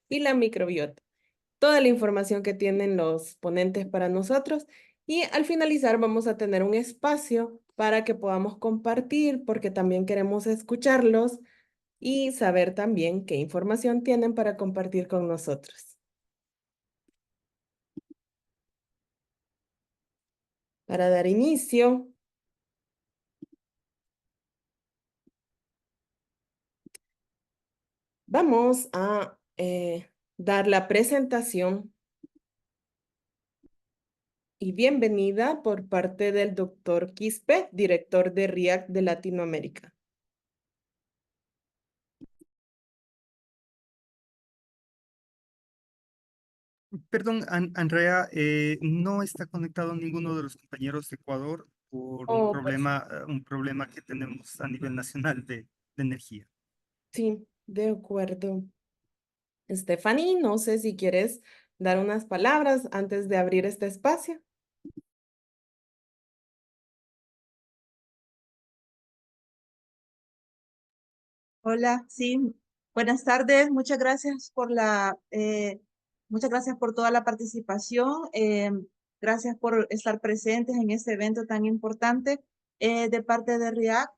y la microbiota. Toda la información que tienen los ponentes para nosotros y al finalizar vamos a tener un espacio para que podamos compartir porque también queremos escucharlos y saber también qué información tienen para compartir con nosotros. Para dar inicio, vamos a dar la presentación y bienvenida por parte del doctor Quispe, director de RIAC de Latinoamérica. Perdón, Andrea, no está conectado ninguno de los compañeros de Ecuador por Oh, un problema que tenemos a nivel nacional de energía. sí, de acuerdo. Stephanie, no sé si quieres dar unas palabras antes de abrir este espacio. Hola, sí, buenas tardes. Muchas gracias por toda la participación. Gracias por estar presentes en este evento tan importante. De parte de RIAC,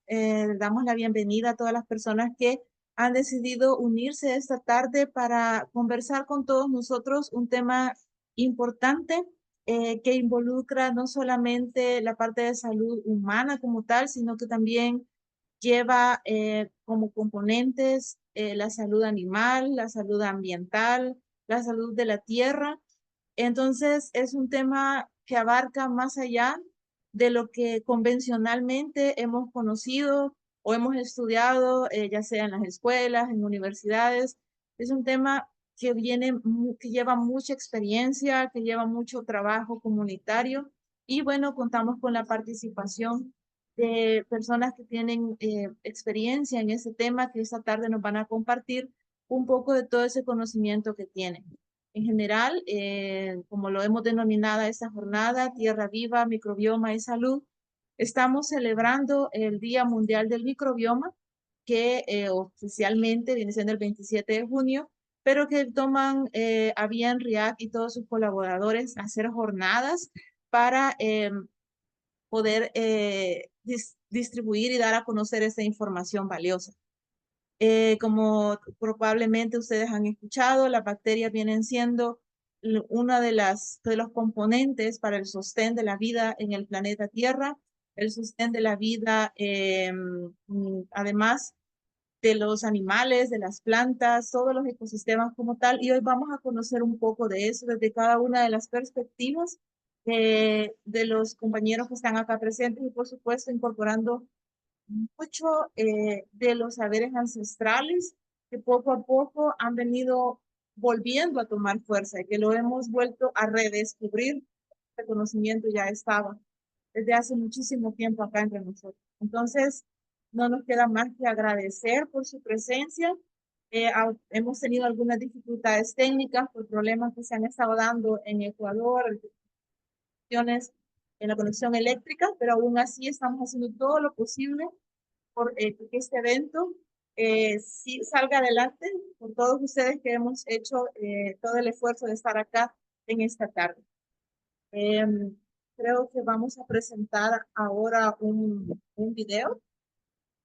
damos la bienvenida a todas las personas que han decidido unirse esta tarde para conversar con todos nosotros un tema importante que involucra no solamente la parte de salud humana como tal, sino que también lleva como componentes la salud animal, la salud ambiental, la salud de la tierra. Entonces, es un tema que abarca más allá de lo que convencionalmente hemos conocido o hemos estudiado, ya sea en las escuelas, en universidades. Es un tema que lleva mucha experiencia, que lleva mucho trabajo comunitario y bueno, contamos con la participación de personas que tienen experiencia en ese tema que esta tarde nos van a compartir un poco de todo ese conocimiento que tienen. En general, como lo hemos denominado esta jornada, Tierra Viva, Microbioma y Salud, estamos celebrando el Día Mundial del Microbioma, que oficialmente viene siendo el 27 de junio, pero que toman a bien RIAC y todos sus colaboradores hacer jornadas para poder distribuir y dar a conocer esta información valiosa. Como probablemente ustedes han escuchado, las bacterias vienen siendo una de los componentes para el sostén de la vida en el planeta Tierra, el sostén de la vida, además de los animales, de las plantas, todos los ecosistemas como tal. Y hoy vamos a conocer un poco de eso desde cada una de las perspectivas de los compañeros que están acá presentes y por supuesto incorporando mucho de los saberes ancestrales que poco a poco han venido volviendo a tomar fuerza y que lo hemos vuelto a redescubrir. El conocimiento ya estaba desde hace muchísimo tiempo acá entre nosotros. Entonces, no nos queda más que agradecer por su presencia. Hemos tenido algunas dificultades técnicas por problemas que se han estado dando en Ecuador, en la conexión eléctrica, pero aún así estamos haciendo todo lo posible por que este evento sí salga adelante, por todos ustedes que hemos hecho todo el esfuerzo de estar acá en esta tarde. Eh, Creo que vamos a presentar ahora un video.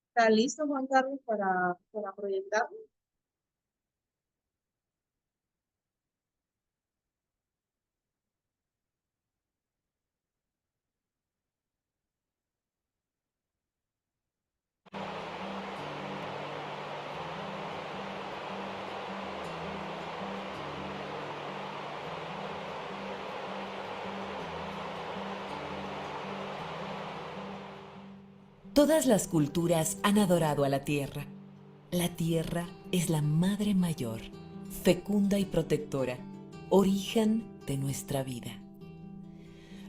¿Está listo, Juan Carlos, para proyectarlo? Todas las culturas han adorado a la tierra. La tierra es la madre mayor, fecunda y protectora, origen de nuestra vida.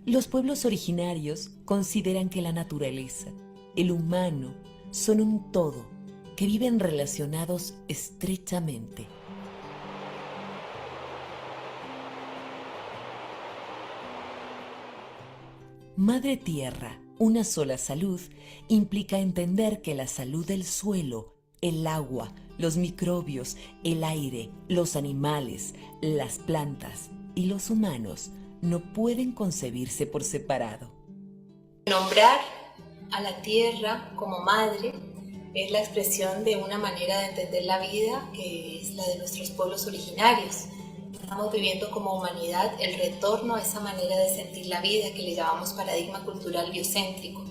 Los pueblos originarios consideran que la naturaleza, el humano, son un todo, que viven relacionados estrechamente. Madre Tierra, una sola salud, implica entender que la salud del suelo, el agua, los microbios, el aire, los animales, las plantas y los humanos no pueden concebirse por separado. Nombrar a la tierra como madre es la expresión de una manera de entender la vida que es la de nuestros pueblos originarios. Estamos viviendo como humanidad el retorno a esa manera de sentir la vida que le llamamos paradigma cultural biocéntrico.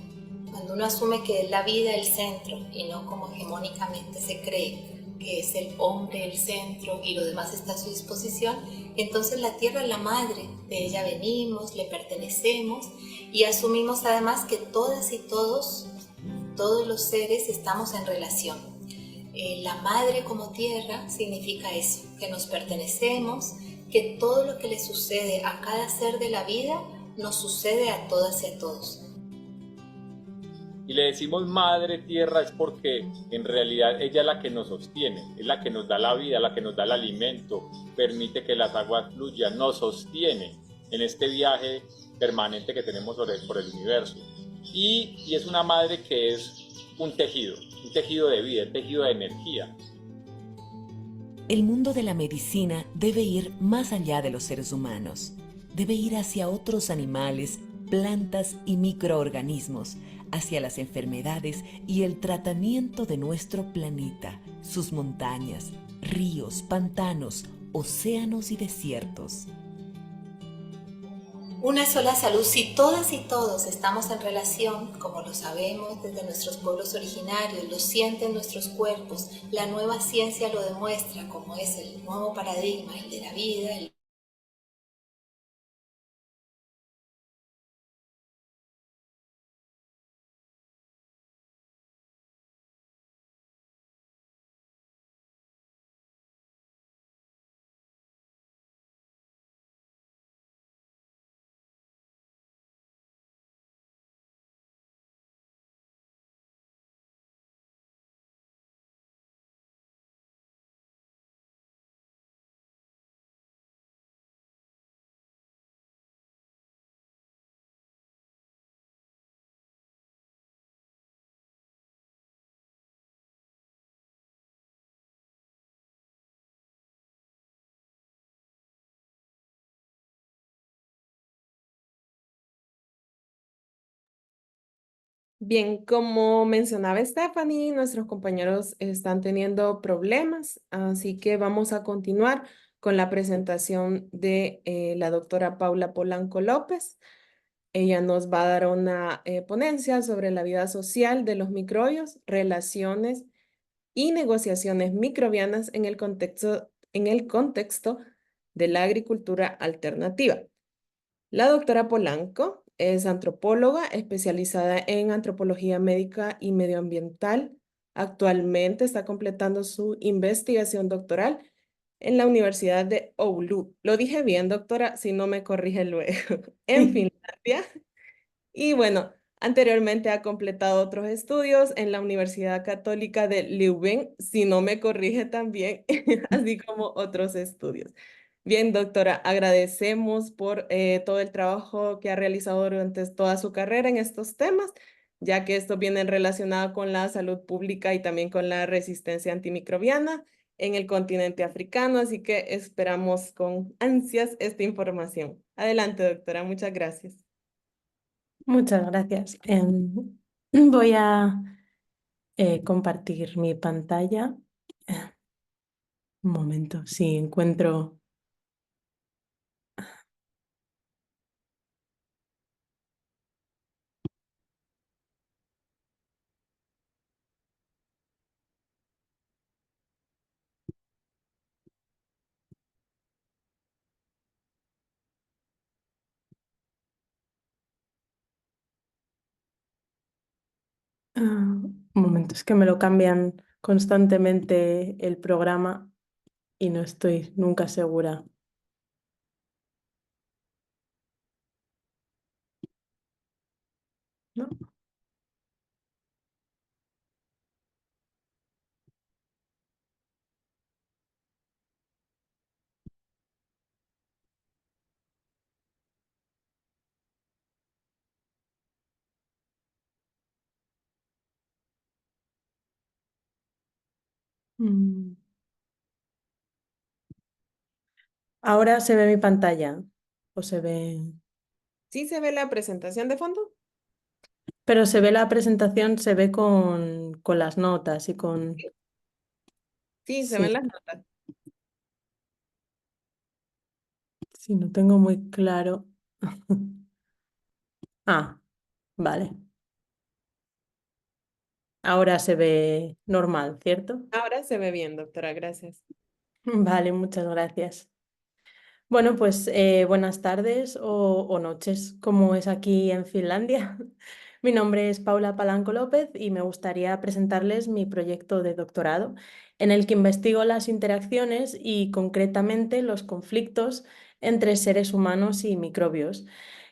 Cuando uno asume que es la vida el centro y no como hegemónicamente se cree que es el hombre el centro y lo demás está a su disposición, entonces la tierra es la madre, de ella venimos, le pertenecemos y asumimos además que todas y todos los seres estamos en relación. La madre como tierra significa eso, que nos pertenecemos, que todo lo que le sucede a cada ser de la vida nos sucede a todas y a todos. Y le decimos madre tierra es porque en realidad ella es la que nos sostiene, es la que nos da la vida, la que nos da el alimento, permite que las aguas fluyan, nos sostiene en este viaje permanente que tenemos por el universo. Y es una madre que es un tejido de vida, un tejido de energía. El mundo de la medicina debe ir más allá de los seres humanos. Debe ir hacia otros animales, plantas y microorganismos, hacia las enfermedades y el tratamiento de nuestro planeta, sus montañas, ríos, pantanos, océanos y desiertos. Una sola salud, si todas y todos estamos en relación, como lo sabemos desde nuestros pueblos originarios, lo sienten nuestros cuerpos, la nueva ciencia lo demuestra, como es el nuevo paradigma, el de la vida, Bien, como mencionaba Stephanie, nuestros compañeros están teniendo problemas, así que vamos a continuar con la presentación de la doctora Paula Polanco López. Ella nos va a dar una ponencia sobre la vida social de los microbios, relaciones y negociaciones microbianas en el contexto de la agricultura alternativa. La doctora Polanco es antropóloga especializada en antropología médica y medioambiental. Actualmente está completando su investigación doctoral en la Universidad de Oulu. Lo dije bien, doctora, si no me corrige luego, en Finlandia. Y bueno, anteriormente ha completado otros estudios en la Universidad Católica de Leuven, si no me corrige también, así como otros estudios. Bien, doctora, agradecemos por todo el trabajo que ha realizado durante toda su carrera en estos temas, ya que estos vienen relacionados con la salud pública y también con la resistencia antimicrobiana en el continente africano, así que esperamos con ansias esta información. Adelante, doctora, muchas gracias. Muchas gracias. Voy a compartir mi pantalla. Un momento, si encuentro... un momento, es que me lo cambian constantemente el programa y no estoy nunca segura. ¿No? Mm. Ahora se ve mi pantalla o se ve, ¿Sí se ve la presentación de fondo? pero se ve la presentación, se ve con las notas y con, Sí, se ven sí, las notas. sí, no tengo muy claro. Ah, vale. Ahora se ve normal, ¿cierto? Ahora se ve bien, doctora, gracias. Vale, muchas gracias. Bueno, pues buenas tardes o noches, como es aquí en Finlandia. Mi nombre es Paula Palanco López y me gustaría presentarles mi proyecto de doctorado, en el que investigo las interacciones y concretamente los conflictos entre seres humanos y microbios.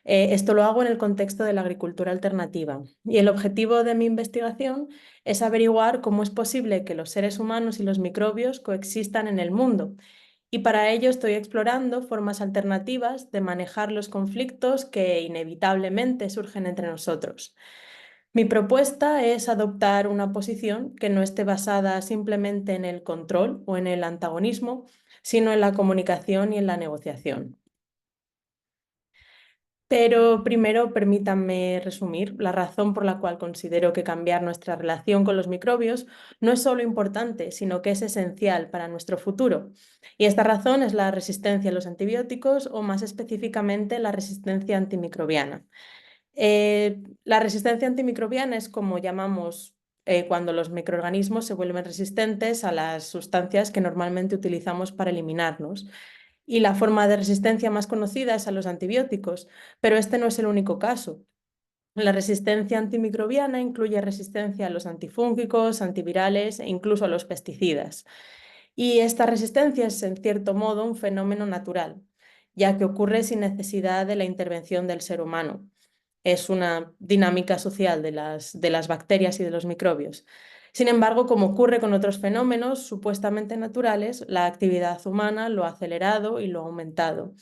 Esto lo hago en el contexto de la agricultura alternativa y el objetivo de mi investigación es averiguar cómo es posible que los seres humanos y los microbios coexistan en el mundo, y para ello estoy explorando formas alternativas de manejar los conflictos que inevitablemente surgen entre nosotros. Mi propuesta es adoptar una posición que no esté basada simplemente en el control o en el antagonismo, sino en la comunicación y en la negociación. Pero primero permítanme resumir la razón por la cual considero que cambiar nuestra relación con los microbios no es solo importante, sino que es esencial para nuestro futuro. Y esta razón es la resistencia a los antibióticos o más específicamente la resistencia antimicrobiana. La resistencia antimicrobiana es como llamamos cuando los microorganismos se vuelven resistentes a las sustancias que normalmente utilizamos para eliminarnos. Y la forma de resistencia más conocida es a los antibióticos, pero este no es el único caso. La resistencia antimicrobiana incluye resistencia a los antifúngicos, antivirales e incluso a los pesticidas. Y esta resistencia es, en cierto modo, un fenómeno natural, ya que ocurre sin necesidad de la intervención del ser humano. Es una dinámica social de las bacterias y de los microbios. Sin embargo, como ocurre con otros fenómenos supuestamente naturales, la actividad humana lo ha acelerado y lo ha aumentado.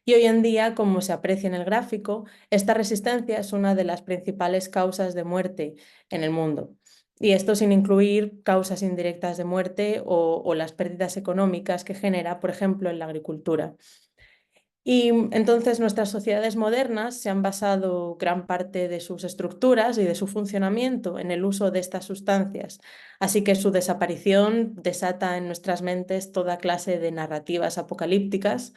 Y hoy en día, como se aprecia en el gráfico, esta resistencia es una de las principales causas de muerte en el mundo. Y esto sin incluir causas indirectas de muerte o las pérdidas económicas que genera, por ejemplo, en la agricultura. Y entonces nuestras sociedades modernas se han basado gran parte de sus estructuras y de su funcionamiento en el uso de estas sustancias, así que su desaparición desata en nuestras mentes toda clase de narrativas apocalípticas,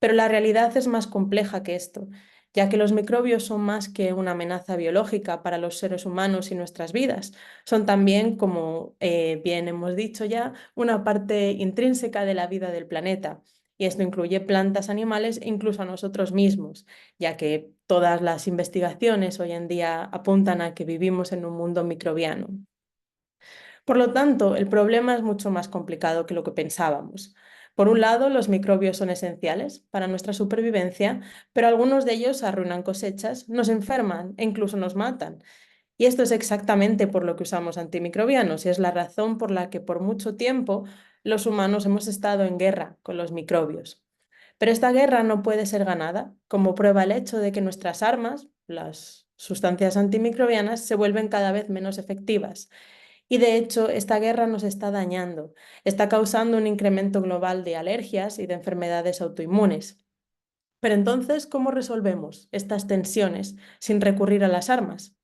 pero la realidad es más compleja que esto, ya que los microbios son más que una amenaza biológica para los seres humanos y nuestras vidas. Son también, como bien hemos dicho ya, una parte intrínseca de la vida del planeta. Y esto incluye plantas, animales e incluso a nosotros mismos, ya que todas las investigaciones hoy en día apuntan a que vivimos en un mundo microbiano. Por lo tanto, el problema es mucho más complicado que lo que pensábamos. Por un lado, los microbios son esenciales para nuestra supervivencia, pero algunos de ellos arruinan cosechas, nos enferman e incluso nos matan. Y esto es exactamente por lo que usamos antimicrobianos y es la razón por la que por mucho tiempo los humanos hemos estado en guerra con los microbios. Pero esta guerra no puede ser ganada, como prueba el hecho de que nuestras armas, las sustancias antimicrobianas, se vuelven cada vez menos efectivas. Y de hecho, esta guerra nos está dañando, está causando un incremento global de alergias y de enfermedades autoinmunes. Pero entonces, ¿cómo resolvemos estas tensiones sin recurrir a las armas?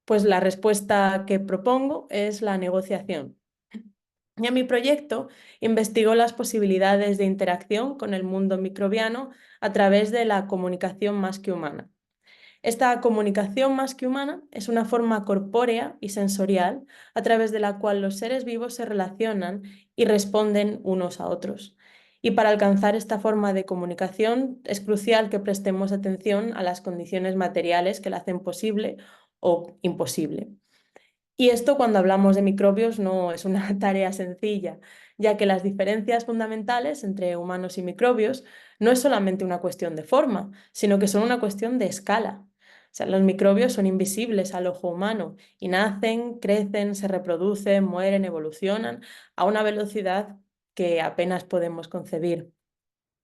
Pues la respuesta que propongo es la negociación. Y en mi proyecto investigo las posibilidades de interacción con el mundo microbiano a través de la comunicación más que humana. Esta comunicación más que humana es una forma corpórea y sensorial a través de la cual los seres vivos se relacionan y responden unos a otros. Y para alcanzar esta forma de comunicación es crucial que prestemos atención a las condiciones materiales que la hacen posible o imposible. Y esto cuando hablamos de microbios no es una tarea sencilla, ya que las diferencias fundamentales entre humanos y microbios no es solamente una cuestión de forma, sino que son una cuestión de escala. O sea, los microbios son invisibles al ojo humano y nacen, crecen, se reproducen, mueren, evolucionan a una velocidad que apenas podemos concebir.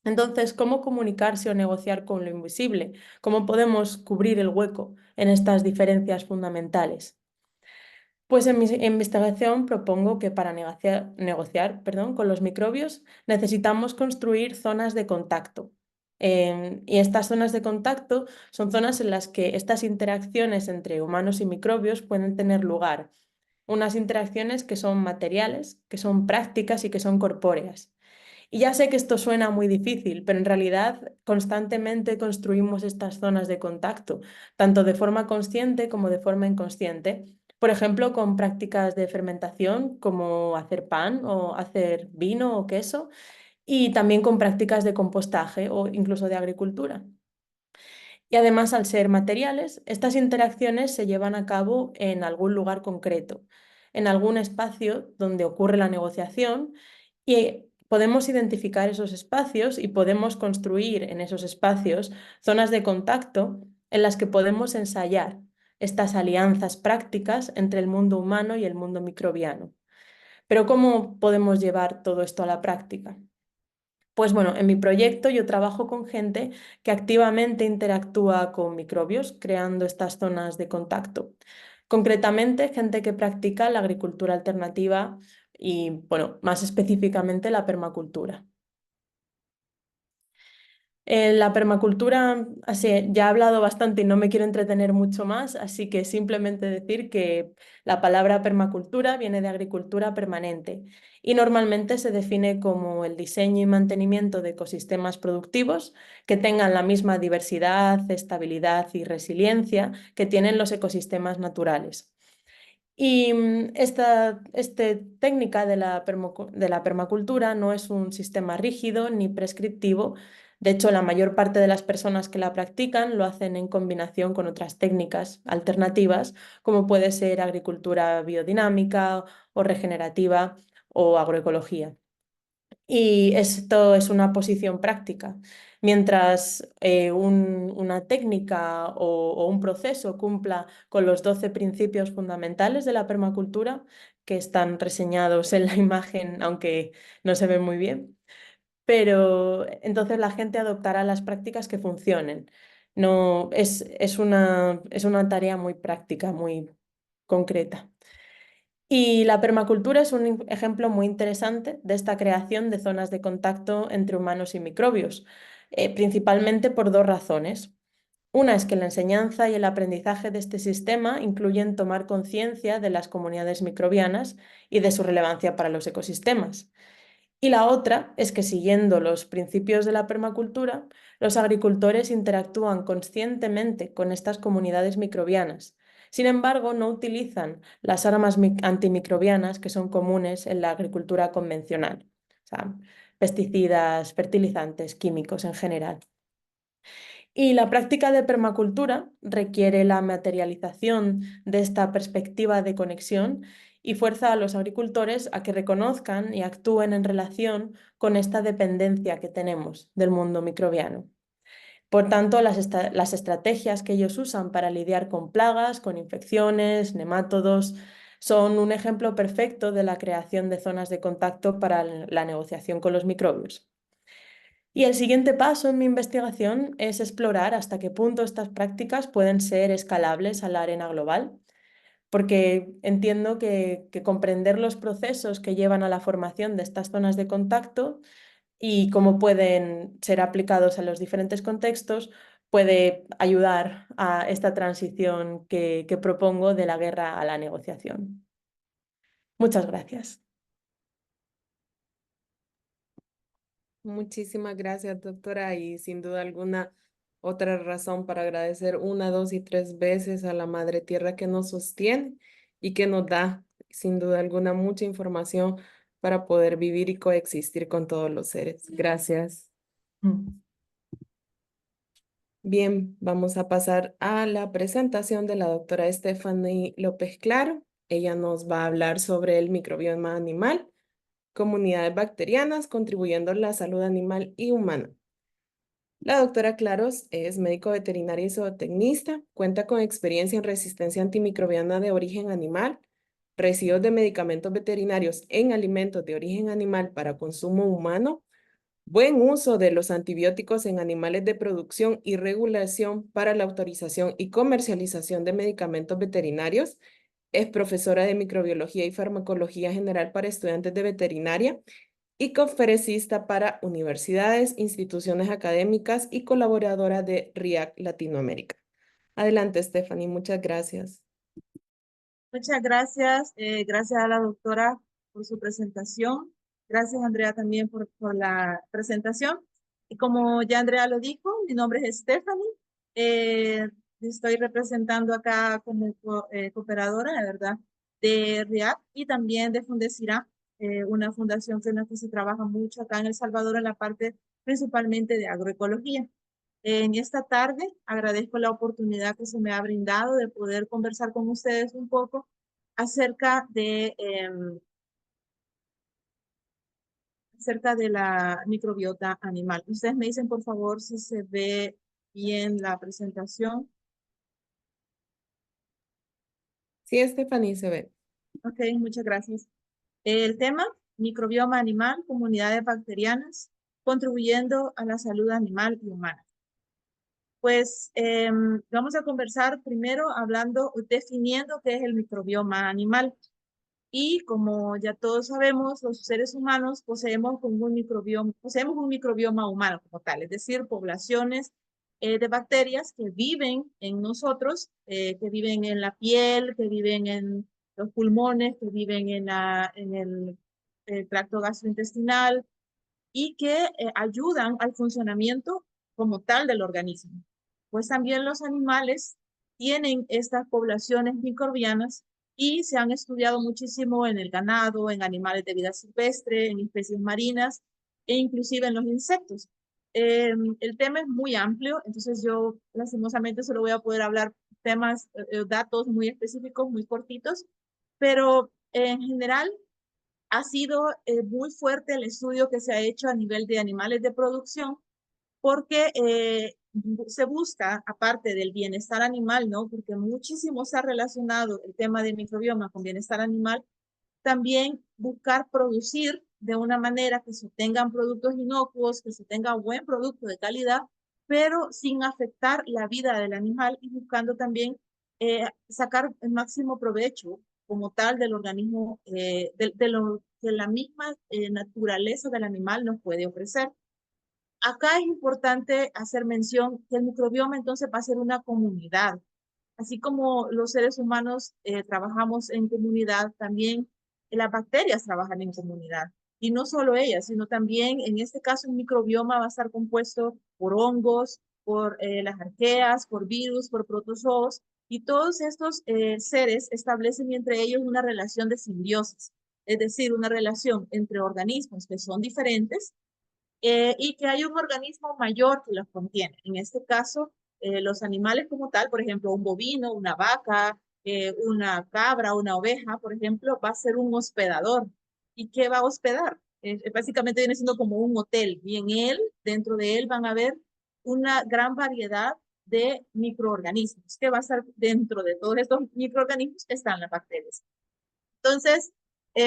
Entonces, ¿cómo comunicarse o negociar con lo invisible? ¿Cómo podemos cubrir el hueco en estas diferencias fundamentales? Pues en mi investigación propongo que para negociar, con los microbios necesitamos construir zonas de contacto. Y estas zonas de contacto son zonas en las que estas interacciones entre humanos y microbios pueden tener lugar. Unas interacciones que son materiales, que son prácticas y que son corpóreas. Y ya sé que esto suena muy difícil, pero en realidad constantemente construimos estas zonas de contacto, tanto de forma consciente como de forma inconsciente. Por ejemplo, con prácticas de fermentación como hacer pan o hacer vino o queso, y también con prácticas de compostaje o incluso de agricultura. Y además, al ser materiales, estas interacciones se llevan a cabo en algún lugar concreto, en algún espacio donde ocurre la negociación, y podemos identificar esos espacios y podemos construir en esos espacios zonas de contacto en las que podemos ensayar estas alianzas prácticas entre el mundo humano y el mundo microbiano. Pero ¿cómo podemos llevar todo esto a la práctica? Pues bueno, en mi proyecto yo trabajo con gente que activamente interactúa con microbios, creando estas zonas de contacto. Concretamente, gente que practica la agricultura alternativa y, bueno, más específicamente la permacultura. La permacultura, así, ya he hablado bastante y no me quiero entretener mucho más, así que simplemente decir que la palabra permacultura viene de agricultura permanente y normalmente se define como el diseño y mantenimiento de ecosistemas productivos que tengan la misma diversidad, estabilidad y resiliencia que tienen los ecosistemas naturales. Y esta técnica de la permacultura no es un sistema rígido ni prescriptivo. De hecho, la mayor parte de las personas que la practican lo hacen en combinación con otras técnicas alternativas, como puede ser agricultura biodinámica o regenerativa o agroecología. Y esto es una posición práctica. Mientras una técnica o un proceso cumpla con los 12 principios fundamentales de la permacultura, que están reseñados en la imagen, aunque no se ven muy bien, pero entonces la gente adoptará las prácticas que funcionen. No, es una tarea muy práctica, muy concreta. Y la permacultura es un ejemplo muy interesante de esta creación de zonas de contacto entre humanos y microbios, principalmente por dos razones. Una es que la enseñanza y el aprendizaje de este sistema incluyen tomar conciencia de las comunidades microbianas y de su relevancia para los ecosistemas. Y la otra es que, siguiendo los principios de la permacultura, los agricultores interactúan conscientemente con estas comunidades microbianas. Sin embargo, no utilizan las armas antimicrobianas que son comunes en la agricultura convencional, o sea, pesticidas, fertilizantes, químicos en general. Y la práctica de permacultura requiere la materialización de esta perspectiva de conexión y fuerza a los agricultores a que reconozcan y actúen en relación con esta dependencia que tenemos del mundo microbiano. Por tanto, las estrategias que ellos usan para lidiar con plagas, con infecciones, nemátodos, son un ejemplo perfecto de la creación de zonas de contacto para la negociación con los microbios. Y el siguiente paso en mi investigación es explorar hasta qué punto estas prácticas pueden ser escalables a la arena global, porque entiendo que comprender los procesos que llevan a la formación de estas zonas de contacto y cómo pueden ser aplicados a los diferentes contextos puede ayudar a esta transición que propongo de la guerra a la negociación. Muchas gracias. Muchísimas gracias, doctora, y sin duda alguna otra razón para agradecer 1, 2 y 3 veces a la Madre Tierra que nos sostiene y que nos da, sin duda alguna, mucha información para poder vivir y coexistir con todos los seres. Gracias. Bien, vamos a pasar a la presentación de la doctora Stephanie López Claro. Ella nos va a hablar sobre el microbioma animal, comunidades bacterianas contribuyendo a la salud animal y humana. La doctora Claros es médico veterinario y zootecnista, cuenta con experiencia en resistencia antimicrobiana de origen animal, residuos de medicamentos veterinarios en alimentos de origen animal para consumo humano, buen uso de los antibióticos en animales de producción y regulación para la autorización y comercialización de medicamentos veterinarios Es profesora de microbiología y farmacología general para estudiantes de veterinaria y conferencista para universidades, instituciones académicas y colaboradora de RIAC Latinoamérica. Adelante, Stephanie, muchas gracias. Muchas gracias. Gracias a la doctora por su presentación. Gracias, Andrea, también por la presentación. Y como ya Andrea lo dijo, mi nombre es Stephanie. Estoy representando acá como cooperadora, de verdad, de RIAC y también de Fundesira, una fundación en la que se trabaja mucho acá en El Salvador en la parte principalmente de agroecología. En esta tarde agradezco la oportunidad que se me ha brindado de poder conversar con ustedes un poco acerca de la microbiota animal. Ustedes me dicen, por favor, si se ve bien la presentación. Sí, Stephanie, se ve. Ok, muchas gracias. El tema, microbioma animal, comunidades bacterianas, contribuyendo a la salud animal y humana. Pues vamos a conversar primero definiendo qué es el microbioma animal. Y como ya todos sabemos, los seres humanos poseemos un microbioma humano como tal, es decir, poblaciones de bacterias que viven en nosotros, que viven en la piel, que viven en los pulmones, que viven en el tracto gastrointestinal y que ayudan al funcionamiento como tal del organismo. Pues también los animales tienen estas poblaciones microbianas y se han estudiado muchísimo en el ganado, en animales de vida silvestre, en especies marinas e inclusive en los insectos. El tema es muy amplio, entonces yo lastimosamente solo voy a poder hablar datos muy específicos, muy cortitos, pero en general ha sido muy fuerte el estudio que se ha hecho a nivel de animales de producción porque se busca, aparte del bienestar animal, ¿no? Porque muchísimo se ha relacionado el tema del microbioma con bienestar animal, también buscar producir de una manera que se tengan productos inocuos, que se tenga buen producto de calidad, pero sin afectar la vida del animal y buscando también sacar el máximo provecho como tal del organismo, de lo que la misma naturaleza del animal nos puede ofrecer. Acá es importante hacer mención que el microbioma entonces va a ser una comunidad. Así como los seres humanos trabajamos en comunidad, también las bacterias trabajan en comunidad. Y no solo ellas, sino también, en este caso, el microbioma va a estar compuesto por hongos, por las arqueas, por virus, por protozoos, y todos estos seres establecen entre ellos una relación de simbiosis, es decir, una relación entre organismos que son diferentes y que hay un organismo mayor que los contiene. En este caso, los animales como tal, por ejemplo, un bovino, una vaca, una cabra, una oveja, por ejemplo, va a ser un hospedador. ¿Y qué va a hospedar? Básicamente viene siendo como un hotel y dentro de él van a haber una gran variedad de microorganismos. ¿Qué va a estar dentro de todos estos microorganismos? Están las bacterias. Entonces,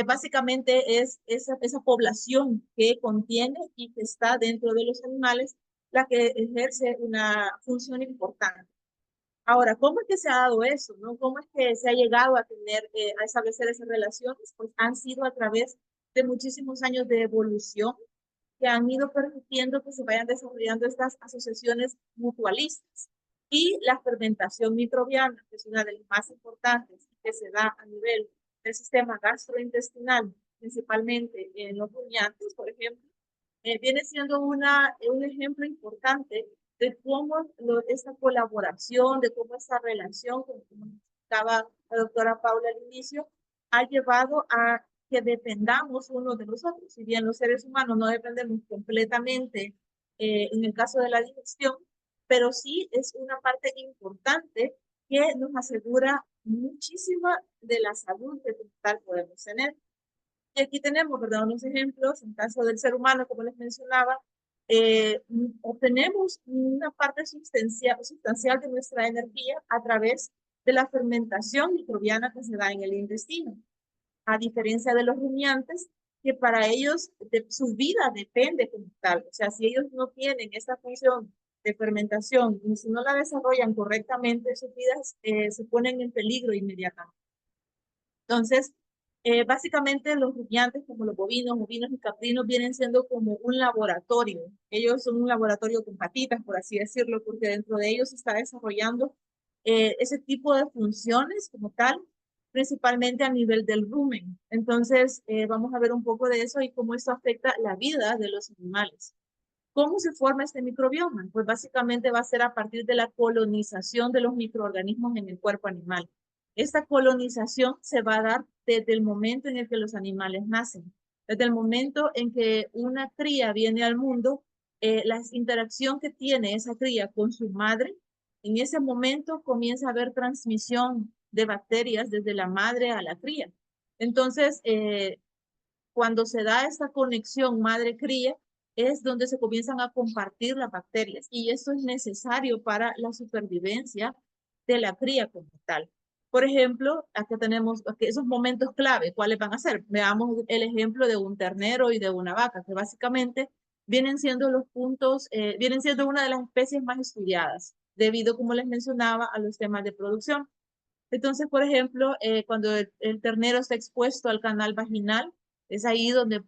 básicamente es esa población que contiene y que está dentro de los animales la que ejerce una función importante. Ahora, ¿cómo es que se ha dado eso? ¿No? ¿Cómo es que se ha llegado a a establecer esas relaciones? Pues han sido a través de muchísimos años de evolución que han ido permitiendo que se vayan desarrollando estas asociaciones mutualistas. Y la fermentación microbiana, que es una de las más importantes que se da a nivel del sistema gastrointestinal, principalmente en los rumiantes, por ejemplo, viene siendo un ejemplo importante de cómo esta colaboración, de cómo esta relación, como estaba la doctora Paula al inicio, ha llevado a que dependamos unos de los otros. Si bien los seres humanos no dependemos completamente en el caso de la digestión, pero sí es una parte importante que nos asegura muchísima de la salud que total podemos tener. Y aquí tenemos, ¿verdad?, unos ejemplos. En caso del ser humano, como les mencionaba, obtenemos una parte sustancial de nuestra energía a través de la fermentación microbiana que se da en el intestino. A diferencia de los rumiantes, que para ellos su vida depende como tal. O sea, si ellos no tienen esa función de fermentación y si no la desarrollan correctamente, sus vidas se ponen en peligro inmediatamente. Entonces, básicamente los rumiantes, como los bovinos, ovinos y caprinos, vienen siendo como un laboratorio. Ellos son un laboratorio con patitas, por así decirlo, porque dentro de ellos se está desarrollando ese tipo de funciones como tal, principalmente a nivel del rumen. Entonces, vamos a ver un poco de eso y cómo esto afecta la vida de los animales. ¿Cómo se forma este microbioma? Pues básicamente va a ser a partir de la colonización de los microorganismos en el cuerpo animal. Esta colonización se va a dar desde el momento en el que los animales nacen. Desde el momento en que una cría viene al mundo, la interacción que tiene esa cría con su madre, en ese momento comienza a haber transmisión de bacterias desde la madre a la cría. Entonces, cuando se da esta conexión madre-cría, es donde se comienzan a compartir las bacterias y eso es necesario para la supervivencia de la cría como tal. Por ejemplo, aquí tenemos esos momentos clave, ¿cuáles van a ser? Veamos el ejemplo de un ternero y de una vaca, que básicamente vienen siendo los puntos, vienen siendo una de las especies más estudiadas, debido, como les mencionaba, a los temas de producción. Entonces, por ejemplo, cuando el ternero está expuesto al canal vaginal, es ahí donde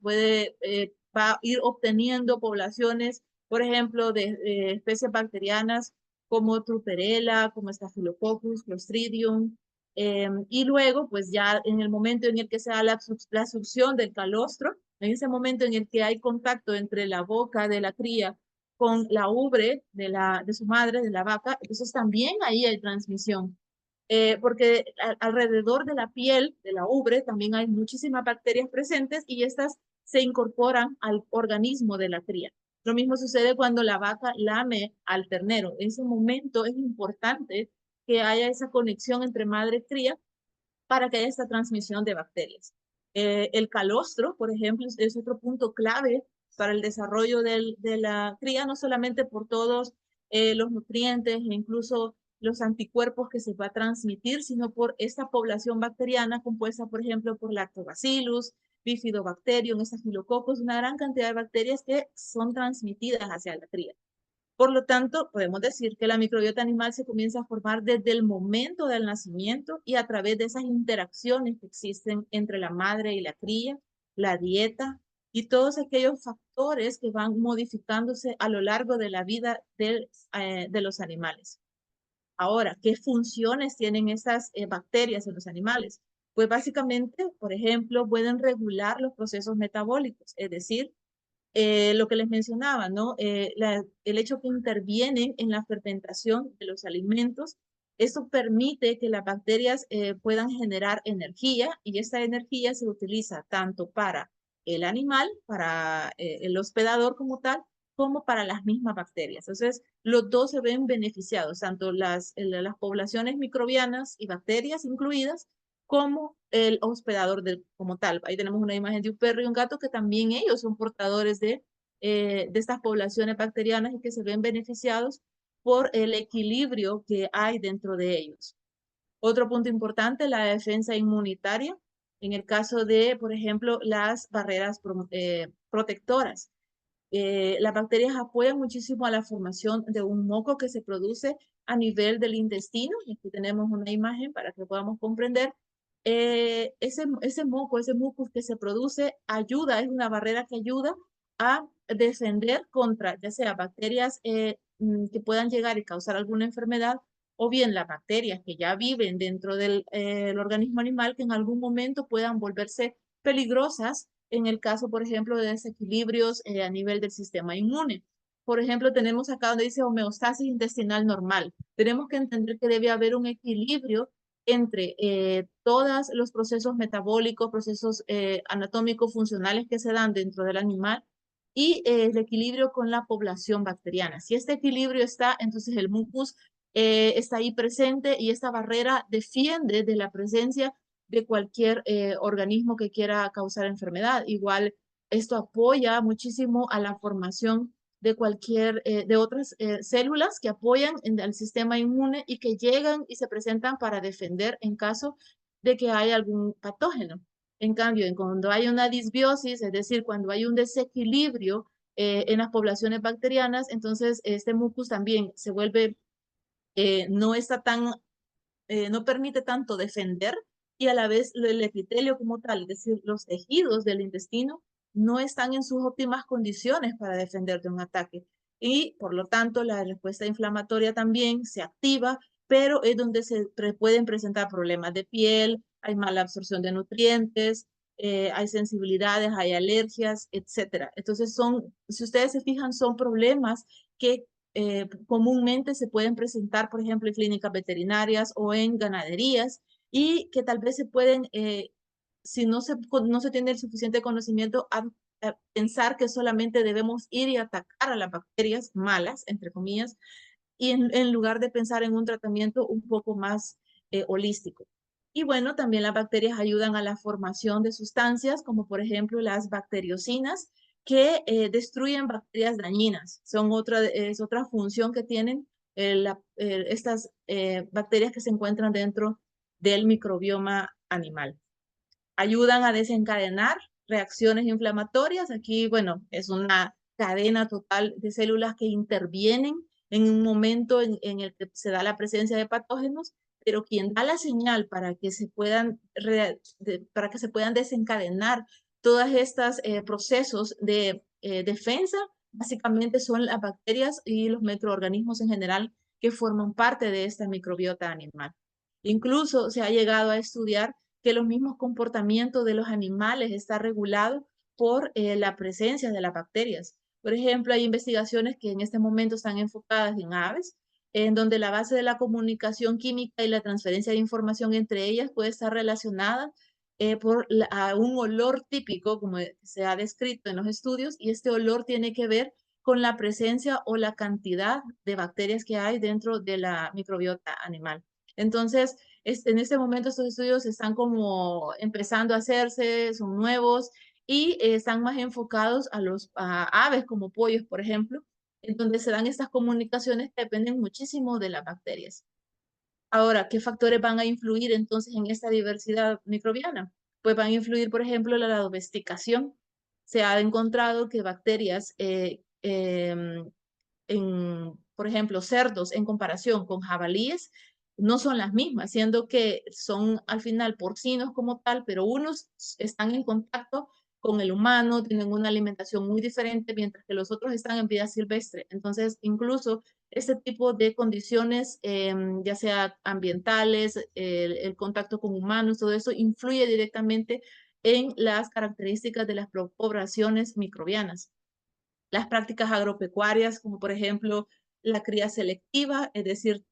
va a ir obteniendo poblaciones, por ejemplo, de especies bacterianas como Truperella, como Staphylococcus, Clostridium, y luego, pues ya en el momento en el que se da la succión del calostro, en ese momento en el que hay contacto entre la boca de la cría con la ubre de su madre, de la vaca, entonces también ahí hay transmisión. Porque alrededor de la piel, de la ubre, también hay muchísimas bacterias presentes y estas se incorporan al organismo de la cría. Lo mismo sucede cuando la vaca lame al ternero. En ese momento es importante que haya esa conexión entre madre y cría para que haya esta transmisión de bacterias. El calostro, por ejemplo, es otro punto clave para el desarrollo de la cría, no solamente por todos los nutrientes e incluso los anticuerpos que se va a transmitir, sino por esta población bacteriana compuesta, por ejemplo, por Lactobacillus, Bifidobacterium, Staphylococcus, una gran cantidad de bacterias que son transmitidas hacia la cría. Por lo tanto, podemos decir que la microbiota animal se comienza a formar desde el momento del nacimiento y a través de esas interacciones que existen entre la madre y la cría, la dieta y todos aquellos factores que van modificándose a lo largo de la vida de los animales. Ahora, ¿qué funciones tienen estas bacterias en los animales? Pues básicamente, por ejemplo, pueden regular los procesos metabólicos, es decir, lo que les mencionaba, ¿no? El hecho que intervienen en la fermentación de los alimentos, eso permite que las bacterias puedan generar energía y esta energía se utiliza tanto para el animal, para el hospedador como tal, como para las mismas bacterias. Entonces, los dos se ven beneficiados, tanto las poblaciones microbianas y bacterias incluidas, como el hospedador como tal. Ahí tenemos una imagen de un perro y un gato que también ellos son portadores de estas poblaciones bacterianas y que se ven beneficiados por el equilibrio que hay dentro de ellos. Otro punto importante, la defensa inmunitaria. En el caso de, por ejemplo, las barreras protectoras. Las bacterias apoyan muchísimo a la formación de un moco que se produce a nivel del intestino. Y aquí tenemos una imagen para que podamos comprender. Ese moco, ese mucus que se produce, es una barrera que ayuda a defender contra, ya sea bacterias que puedan llegar y causar alguna enfermedad, o bien las bacterias que ya viven dentro del organismo animal que en algún momento puedan volverse peligrosas en el caso, por ejemplo, de desequilibrios a nivel del sistema inmune. Por ejemplo, tenemos acá donde dice homeostasis intestinal normal. Tenemos que entender que debe haber un equilibrio entre todos los procesos metabólicos, procesos anatómicos funcionales que se dan dentro del animal y el equilibrio con la población bacteriana. Si este equilibrio está, entonces el mucus está ahí presente y esta barrera defiende de la presencia de cualquier organismo que quiera causar enfermedad. Igual esto apoya muchísimo a la formación de de otras células que apoyan al sistema inmune y que llegan y se presentan para defender en caso de que haya algún patógeno. En cambio, cuando hay una disbiosis, es decir, cuando hay un desequilibrio en las poblaciones bacterianas, entonces este mucus también se vuelve, no está tan, no permite tanto defender y a la vez el epitelio como tal, es decir, los tejidos del intestino, no están en sus óptimas condiciones para defender de un ataque. Y por lo tanto, la respuesta inflamatoria también se activa, pero es donde se pueden presentar problemas de piel, hay mala absorción de nutrientes, hay sensibilidades, hay alergias, etcétera. Entonces si ustedes se fijan, son problemas que comúnmente se pueden presentar, por ejemplo, en clínicas veterinarias o en ganaderías, y que tal vez se pueden, si no se tiene el suficiente conocimiento, a pensar que solamente debemos ir y atacar a las bacterias malas, entre comillas, y en lugar de pensar en un tratamiento un poco más holístico. Y bueno, también las bacterias ayudan a la formación de sustancias, como por ejemplo las bacteriocinas, que destruyen bacterias dañinas. Es otra función que tienen estas bacterias que se encuentran dentro del microbioma animal. Ayudan a desencadenar reacciones inflamatorias. Aquí, bueno, es una cadena total de células que intervienen en un momento en el que se da la presencia de patógenos, pero quien da la señal para que se puedan desencadenar todos estos procesos de defensa, básicamente son las bacterias y los microorganismos en general que forman parte de esta microbiota animal. Incluso se ha llegado a estudiar que los mismos comportamientos de los animales está regulado por la presencia de las bacterias. Por ejemplo, hay investigaciones que en este momento están enfocadas en aves, en donde la base de la comunicación química y la transferencia de información entre ellas puede estar relacionada a un olor típico, como se ha descrito en los estudios, y este olor tiene que ver con la presencia o la cantidad de bacterias que hay dentro de la microbiota animal. Entonces, en este momento estos estudios están como empezando a hacerse, son nuevos y están más enfocados a aves como pollos, por ejemplo, en donde se dan estas comunicaciones que dependen muchísimo de las bacterias. Ahora, ¿qué factores van a influir entonces en esta diversidad microbiana? Pues van a influir, por ejemplo, la domesticación. Se ha encontrado que bacterias por ejemplo, cerdos en comparación con jabalíes, no son las mismas, siendo que son al final porcinos como tal, pero unos están en contacto con el humano, tienen una alimentación muy diferente, mientras que los otros están en vida silvestre. Entonces, incluso este tipo de condiciones, ya sea ambientales, el contacto con humanos, todo eso influye directamente en las características de las poblaciones microbianas. Las prácticas agropecuarias, como por ejemplo la cría selectiva, es decir,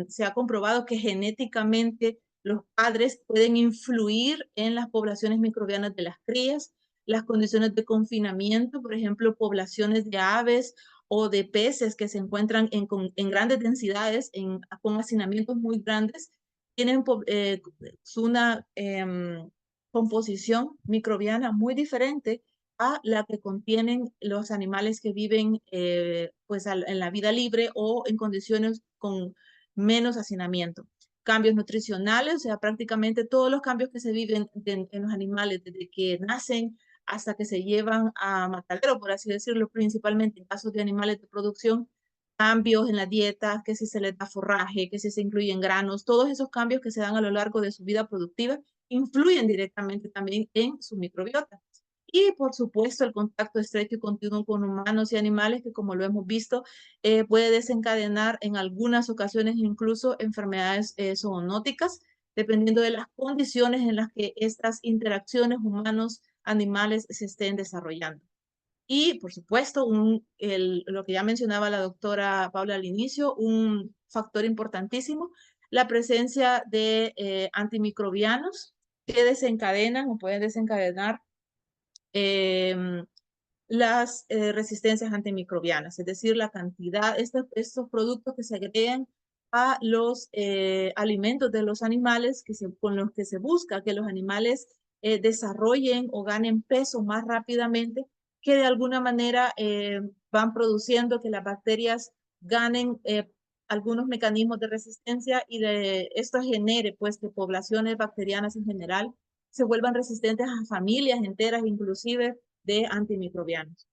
se ha comprobado que genéticamente los padres pueden influir en las poblaciones microbianas de las crías, las condiciones de confinamiento, por ejemplo, poblaciones de aves o de peces que se encuentran en grandes densidades, con hacinamientos muy grandes, tienen una composición microbiana muy diferente a la que contienen los animales que viven pues en la vida libre o en condiciones con menos hacinamiento. Cambios nutricionales, o sea, prácticamente todos los cambios que se viven en los animales desde que nacen hasta que se llevan a matadero, por así decirlo, principalmente en casos de animales de producción, cambios en la dieta, que si se les da forraje, que si se incluyen granos, todos esos cambios que se dan a lo largo de su vida productiva influyen directamente también en su microbiota. Y por supuesto el contacto estrecho y continuo con humanos y animales que, como lo hemos visto, puede desencadenar en algunas ocasiones incluso enfermedades zoonóticas, dependiendo de las condiciones en las que estas interacciones humanos-animales se estén desarrollando. Y por supuesto, lo que ya mencionaba la doctora Paula al inicio, un factor importantísimo, la presencia de antimicrobianos que desencadenan o pueden desencadenar las resistencias antimicrobianas, es decir, la cantidad, estos productos que se agregan a los alimentos de los animales con los que se busca que los animales desarrollen o ganen peso más rápidamente, que de alguna manera van produciendo que las bacterias ganen algunos mecanismos de resistencia y de esto genere pues que poblaciones bacterianas en general se vuelvan resistentes a familias enteras, inclusive de antimicrobianos.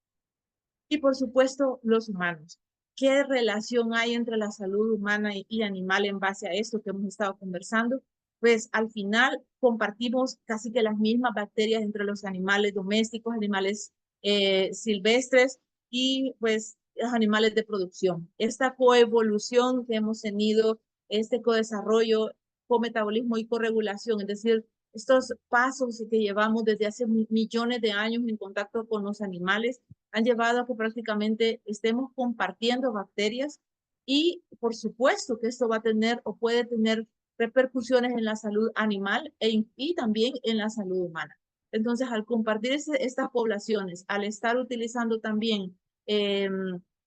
Y por supuesto, los humanos. ¿Qué relación hay entre la salud humana y animal en base a esto que hemos estado conversando? pues al final compartimos casi que las mismas bacterias entre los animales domésticos, animales silvestres y pues los animales de producción. Esta coevolución que hemos tenido, este codesarrollo, cometabolismo y corregulación, es decir, estos pasos que llevamos desde hace millones de años en contacto con los animales han llevado a que prácticamente estemos compartiendo bacterias y por supuesto que esto va a tener o puede tener repercusiones en la salud animal y también en la salud humana. Entonces, al compartir estas poblaciones, al estar utilizando también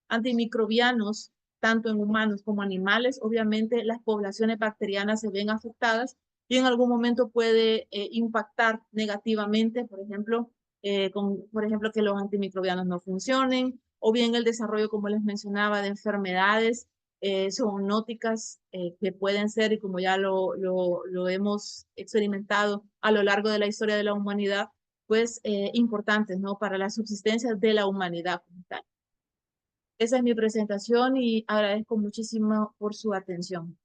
antimicrobianos, tanto en humanos como animales, obviamente las poblaciones bacterianas se ven afectadas y en algún momento puede impactar negativamente, por ejemplo, que los antimicrobianos no funcionen, o bien el desarrollo, como les mencionaba, de enfermedades zoonóticas que pueden ser, y como ya lo hemos experimentado a lo largo de la historia de la humanidad, pues importantes, ¿no? Para la subsistencia de la humanidad como tal. Esa es mi presentación y agradezco muchísimo por su atención.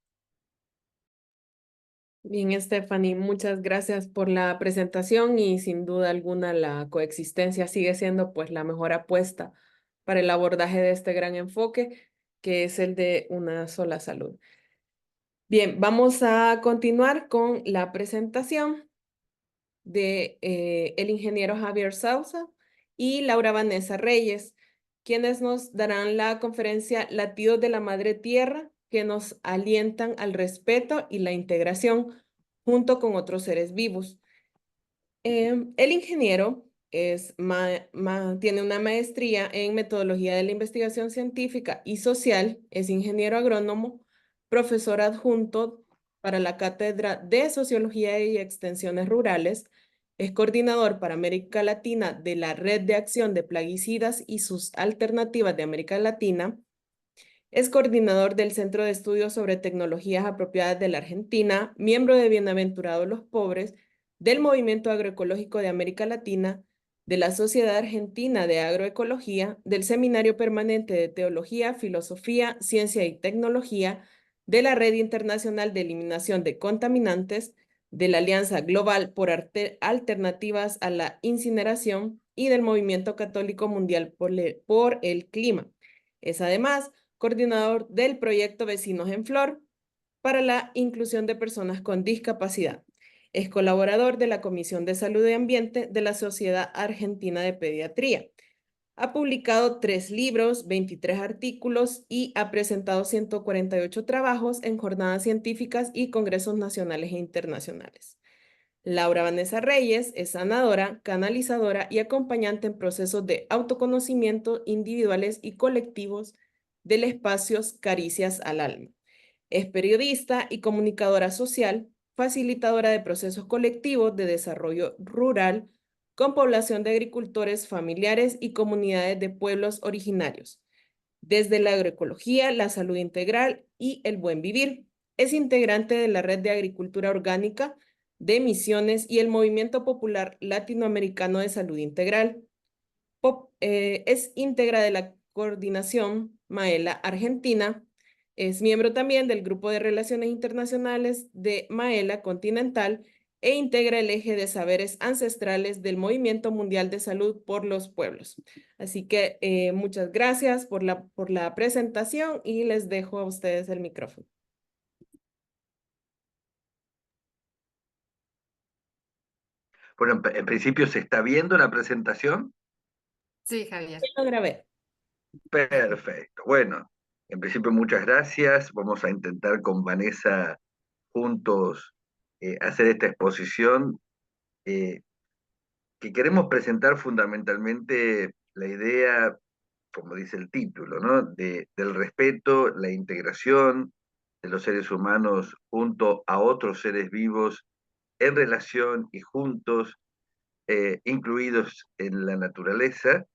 Bien, Stephanie, muchas gracias por la presentación y sin duda alguna la coexistencia sigue siendo pues la mejor apuesta para el abordaje de este gran enfoque que es el de una sola salud. Bien, vamos a continuar con la presentación de el ingeniero Javier Sousa y Laura Vanessa Reyes, quienes nos darán la conferencia Latidos de la Madre Tierra, que nos alientan al respeto y la integración junto con otros seres vivos. El ingeniero tiene una maestría en metodología de la investigación científica y social, es ingeniero agrónomo, profesor adjunto para la Cátedra de Sociología y Extensiones Rurales, es coordinador para América Latina de la Red de Acción de Plaguicidas y sus Alternativas de América Latina, es coordinador del Centro de Estudios sobre Tecnologías Apropiadas de la Argentina, miembro de Bienaventurados los Pobres, del Movimiento Agroecológico de América Latina, de la Sociedad Argentina de Agroecología, del Seminario Permanente de Teología, Filosofía, Ciencia y Tecnología, de la Red Internacional de Eliminación de Contaminantes, de la Alianza Global por Alternativas a la Incineración y del Movimiento Católico Mundial por el Clima. Es además coordinador del proyecto Vecinos en Flor para la inclusión de personas con discapacidad. Es colaborador de la Comisión de Salud y Ambiente de la Sociedad Argentina de Pediatría. Ha publicado 3 libros, 23 artículos y ha presentado 148 trabajos en jornadas científicas y congresos nacionales e internacionales. Laura Vanessa Reyes es sanadora, canalizadora y acompañante en procesos de autoconocimiento individuales y colectivos del espacio Caricias al Alma. Es periodista y comunicadora social, facilitadora de procesos colectivos de desarrollo rural con población de agricultores familiares y comunidades de pueblos originarios. Desde la agroecología, la salud integral y el buen vivir. Es integrante de la Red de Agricultura Orgánica de Misiones y el Movimiento Popular Latinoamericano de Salud Integral. Es íntegra de la Coordinación Maela Argentina. Es miembro también del Grupo de Relaciones Internacionales de Maela Continental e integra el eje de saberes ancestrales del Movimiento Mundial de Salud por los Pueblos. Así que muchas gracias por la presentación y les dejo a ustedes el micrófono. Bueno, en principio se está viendo la presentación. Sí, Javier. Lo grabé. Perfecto. Bueno, en principio muchas gracias. Vamos a intentar con Vanessa juntos hacer esta exposición que queremos presentar fundamentalmente la idea, como dice el título, ¿no? Del respeto, la integración de los seres humanos junto a otros seres vivos en relación y juntos, incluidos en la naturaleza,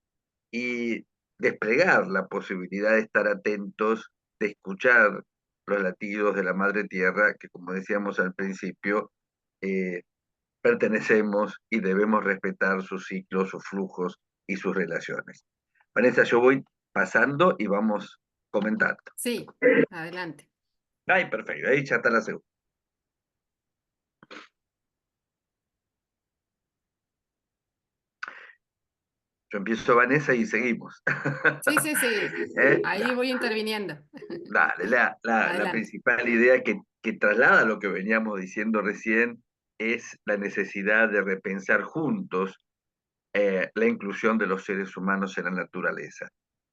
y desplegar la posibilidad de estar atentos, de escuchar los latidos de la Madre Tierra, que como decíamos al principio, pertenecemos y debemos respetar sus ciclos, sus flujos y sus relaciones. Vanessa, yo voy pasando y vamos comentando. Sí, adelante. Ay, perfecto, ahí ya está la segunda. Yo empiezo, Vanessa, y seguimos. Sí, sí, sí. ¿Eh? Ahí voy interviniendo. Dale, la Adelante. principal idea que traslada lo que veníamos diciendo recién es la necesidad de repensar juntos la inclusión de los seres humanos en la naturaleza.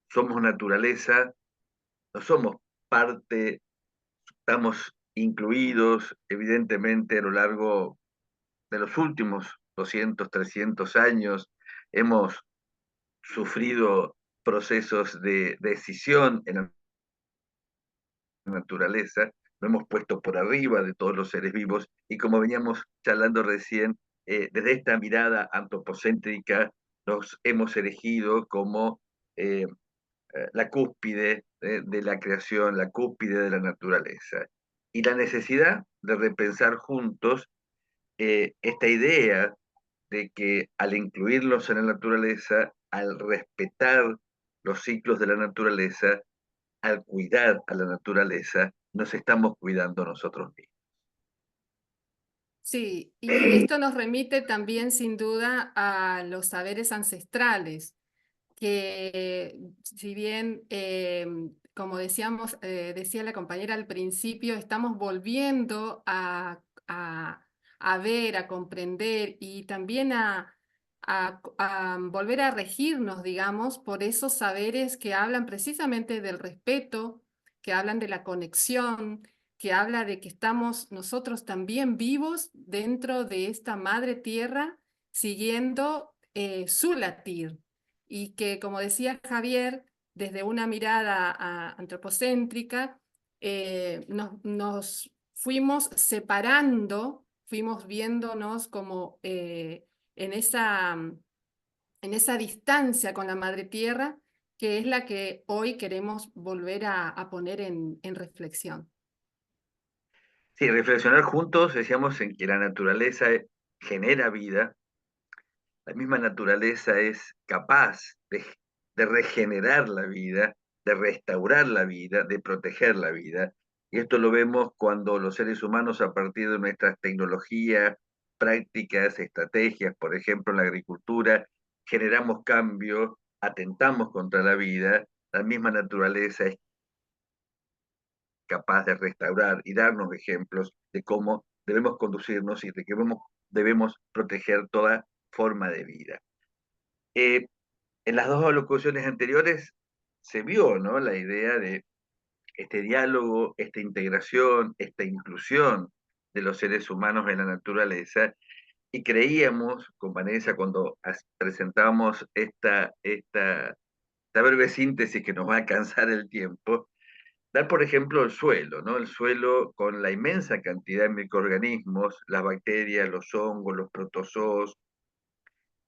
Somos naturaleza, no somos parte, estamos incluidos evidentemente a lo largo de los últimos 200, 300 años. Hemos sufrido procesos de decisión en la naturaleza, lo hemos puesto por arriba de todos los seres vivos y como veníamos charlando recién, desde esta mirada antropocéntrica nos hemos elegido como la cúspide de la creación, la cúspide de la naturaleza. Y la necesidad de repensar juntos esta idea de que al incluirlos en la naturaleza, al respetar los ciclos de la naturaleza, al cuidar a la naturaleza, nos estamos cuidando nosotros mismos. Sí, y esto nos remite también sin duda a los saberes ancestrales, que si bien, como decíamos, decía la compañera al principio, estamos volviendo a ver, a comprender y también a volver a regirnos, digamos, por esos saberes que hablan precisamente del respeto, que hablan de la conexión, que habla de que estamos nosotros también vivos dentro de esta madre tierra, siguiendo su latir. Y que, como decía Javier, desde una mirada antropocéntrica, nos fuimos separando, fuimos viéndonos como en esa distancia con la madre tierra, que es la que hoy queremos volver a poner en reflexión. Sí, reflexionar juntos, decíamos, en que la naturaleza genera vida, la misma naturaleza es capaz de regenerar la vida, de restaurar la vida, de proteger la vida. Y esto lo vemos cuando los seres humanos, a partir de nuestras tecnologías, prácticas, estrategias, por ejemplo, en la agricultura, generamos cambios, atentamos contra la vida, la misma naturaleza es capaz de restaurar y darnos ejemplos de cómo debemos conducirnos y de que debemos proteger toda forma de vida. En las dos alocuciones anteriores se vio, ¿no?, la idea de este diálogo, esta integración, esta inclusión de los seres humanos en la naturaleza, y creíamos, con Vanessa, cuando presentamos esta breve síntesis que nos va a alcanzar el tiempo, dar, por ejemplo, el suelo, ¿no? El suelo con la inmensa cantidad de microorganismos, las bacterias, los hongos, los protozoos,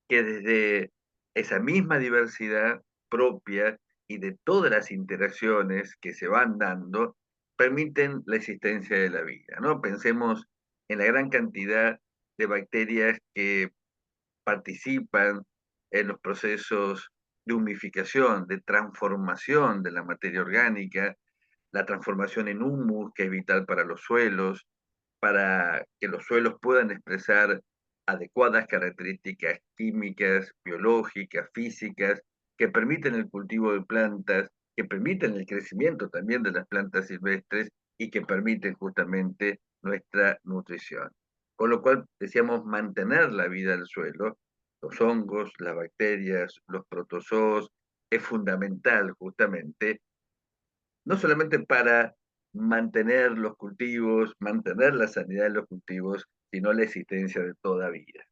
que desde esa misma diversidad propia y de todas las interacciones que se van dando, permiten la existencia de la vida, ¿no? Pensemos en la gran cantidad de bacterias que participan en los procesos de humificación, de transformación de la materia orgánica, la transformación en humus, que es vital para los suelos, para que los suelos puedan expresar adecuadas características químicas, biológicas, físicas, que permiten el cultivo de plantas, que permiten el crecimiento también de las plantas silvestres y que permiten justamente nuestra nutrición. Con lo cual, decíamos, mantener la vida del suelo, los hongos, las bacterias, los protozoos, es fundamental justamente no solamente para mantener los cultivos, mantener la sanidad de los cultivos, sino la existencia de toda vida.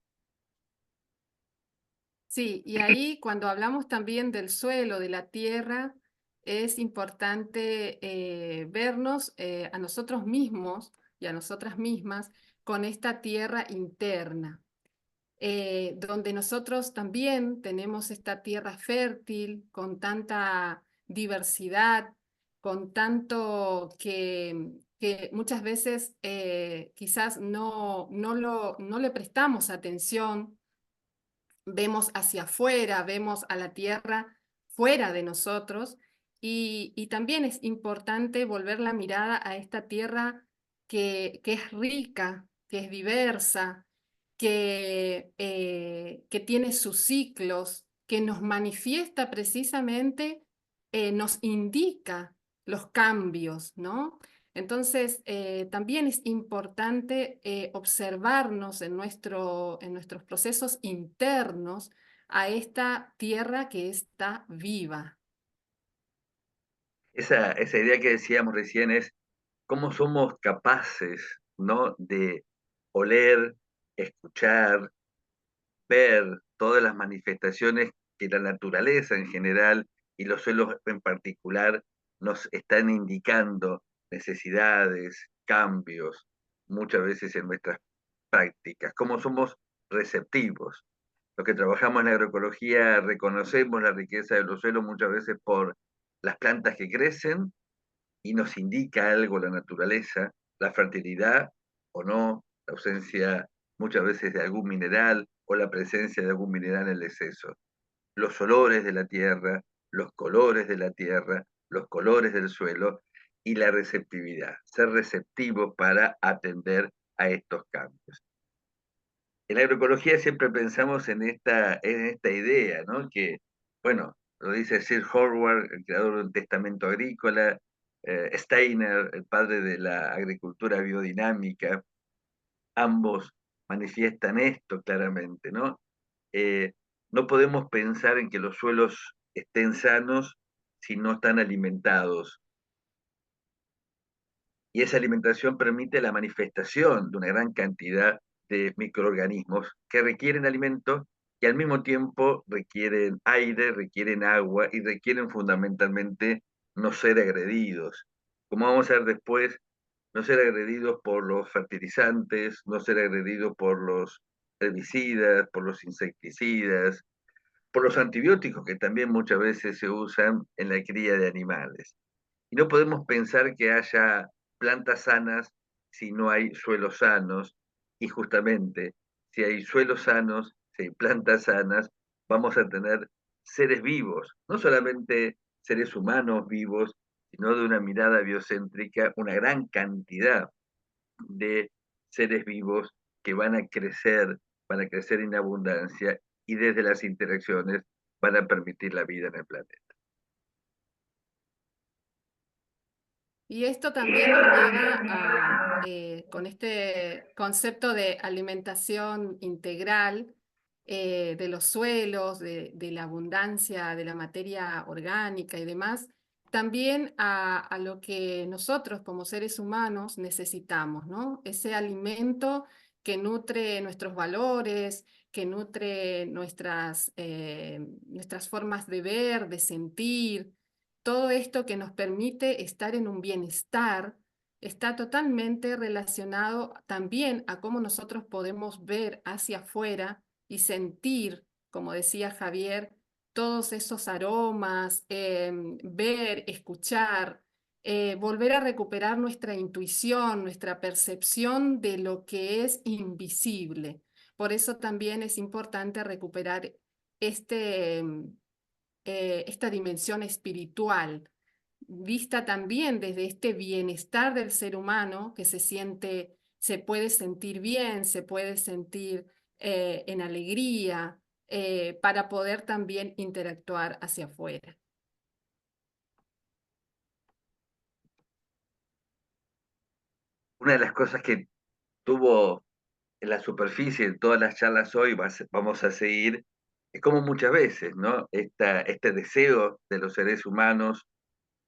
Sí, y ahí cuando hablamos también del suelo, de la tierra, es importante vernos a nosotros mismos y a nosotras mismas con esta tierra interna, donde nosotros también tenemos esta tierra fértil, con tanta diversidad, con tanto que muchas veces quizás no le prestamos atención. Vemos hacia afuera, vemos a la tierra fuera de nosotros y también es importante volver la mirada a esta tierra que es rica, que es diversa, que tiene sus ciclos, que nos manifiesta precisamente, nos indica los cambios, ¿no? Entonces, también es importante observarnos en nuestros procesos internos a esta tierra que está viva. Esa idea que decíamos recién es cómo somos capaces, ¿no?, de oler, escuchar, ver todas las manifestaciones que la naturaleza en general y los suelos en particular nos están indicando, necesidades, cambios, muchas veces en nuestras prácticas, cómo somos receptivos. Los que trabajamos en la agroecología reconocemos la riqueza de los suelos muchas veces por las plantas que crecen y nos indica algo la naturaleza, la fertilidad o no, la ausencia muchas veces de algún mineral o la presencia de algún mineral en el exceso. Los olores de la tierra, los colores de la tierra, los colores del suelo y la receptividad, ser receptivos para atender a estos cambios. En la agroecología siempre pensamos en esta idea, ¿no? Que, bueno, lo dice Sir Howard, el creador del testamento agrícola, Steiner, el padre de la agricultura biodinámica, ambos manifiestan esto claramente, ¿no? No podemos pensar en que los suelos estén sanos si no están alimentados. Y esa alimentación permite la manifestación de una gran cantidad de microorganismos que requieren alimento y al mismo tiempo requieren aire, requieren agua y requieren fundamentalmente no ser agredidos. Como vamos a ver después, no ser agredidos por los fertilizantes, no ser agredidos por los herbicidas, por los insecticidas, por los antibióticos que también muchas veces se usan en la cría de animales. Y no podemos pensar que haya plantas sanas si no hay suelos sanos. Y justamente, si hay suelos sanos, si hay plantas sanas, vamos a tener seres vivos, no solamente seres humanos vivos, sino de una mirada biocéntrica, una gran cantidad de seres vivos que van a crecer en abundancia y desde las interacciones van a permitir la vida en el planeta. Y esto también nos lleva a, con este concepto de alimentación integral de los suelos, de la abundancia de la materia orgánica y demás, también a lo que nosotros como seres humanos necesitamos, ¿no? Ese alimento que nutre nuestros valores, que nutre nuestras formas de ver, de sentir. Todo esto que nos permite estar en un bienestar está totalmente relacionado también a cómo nosotros podemos ver hacia afuera y sentir, como decía Javier, todos esos aromas, ver, escuchar, volver a recuperar nuestra intuición, nuestra percepción de lo que es invisible. Por eso también es importante recuperar esta dimensión espiritual, vista también desde este bienestar del ser humano que se puede sentir bien, se puede sentir en alegría, para poder también interactuar hacia afuera. Una de las cosas que tuvo en la superficie de todas las charlas hoy, vamos a seguir, es como muchas veces, ¿no? Este deseo de los seres humanos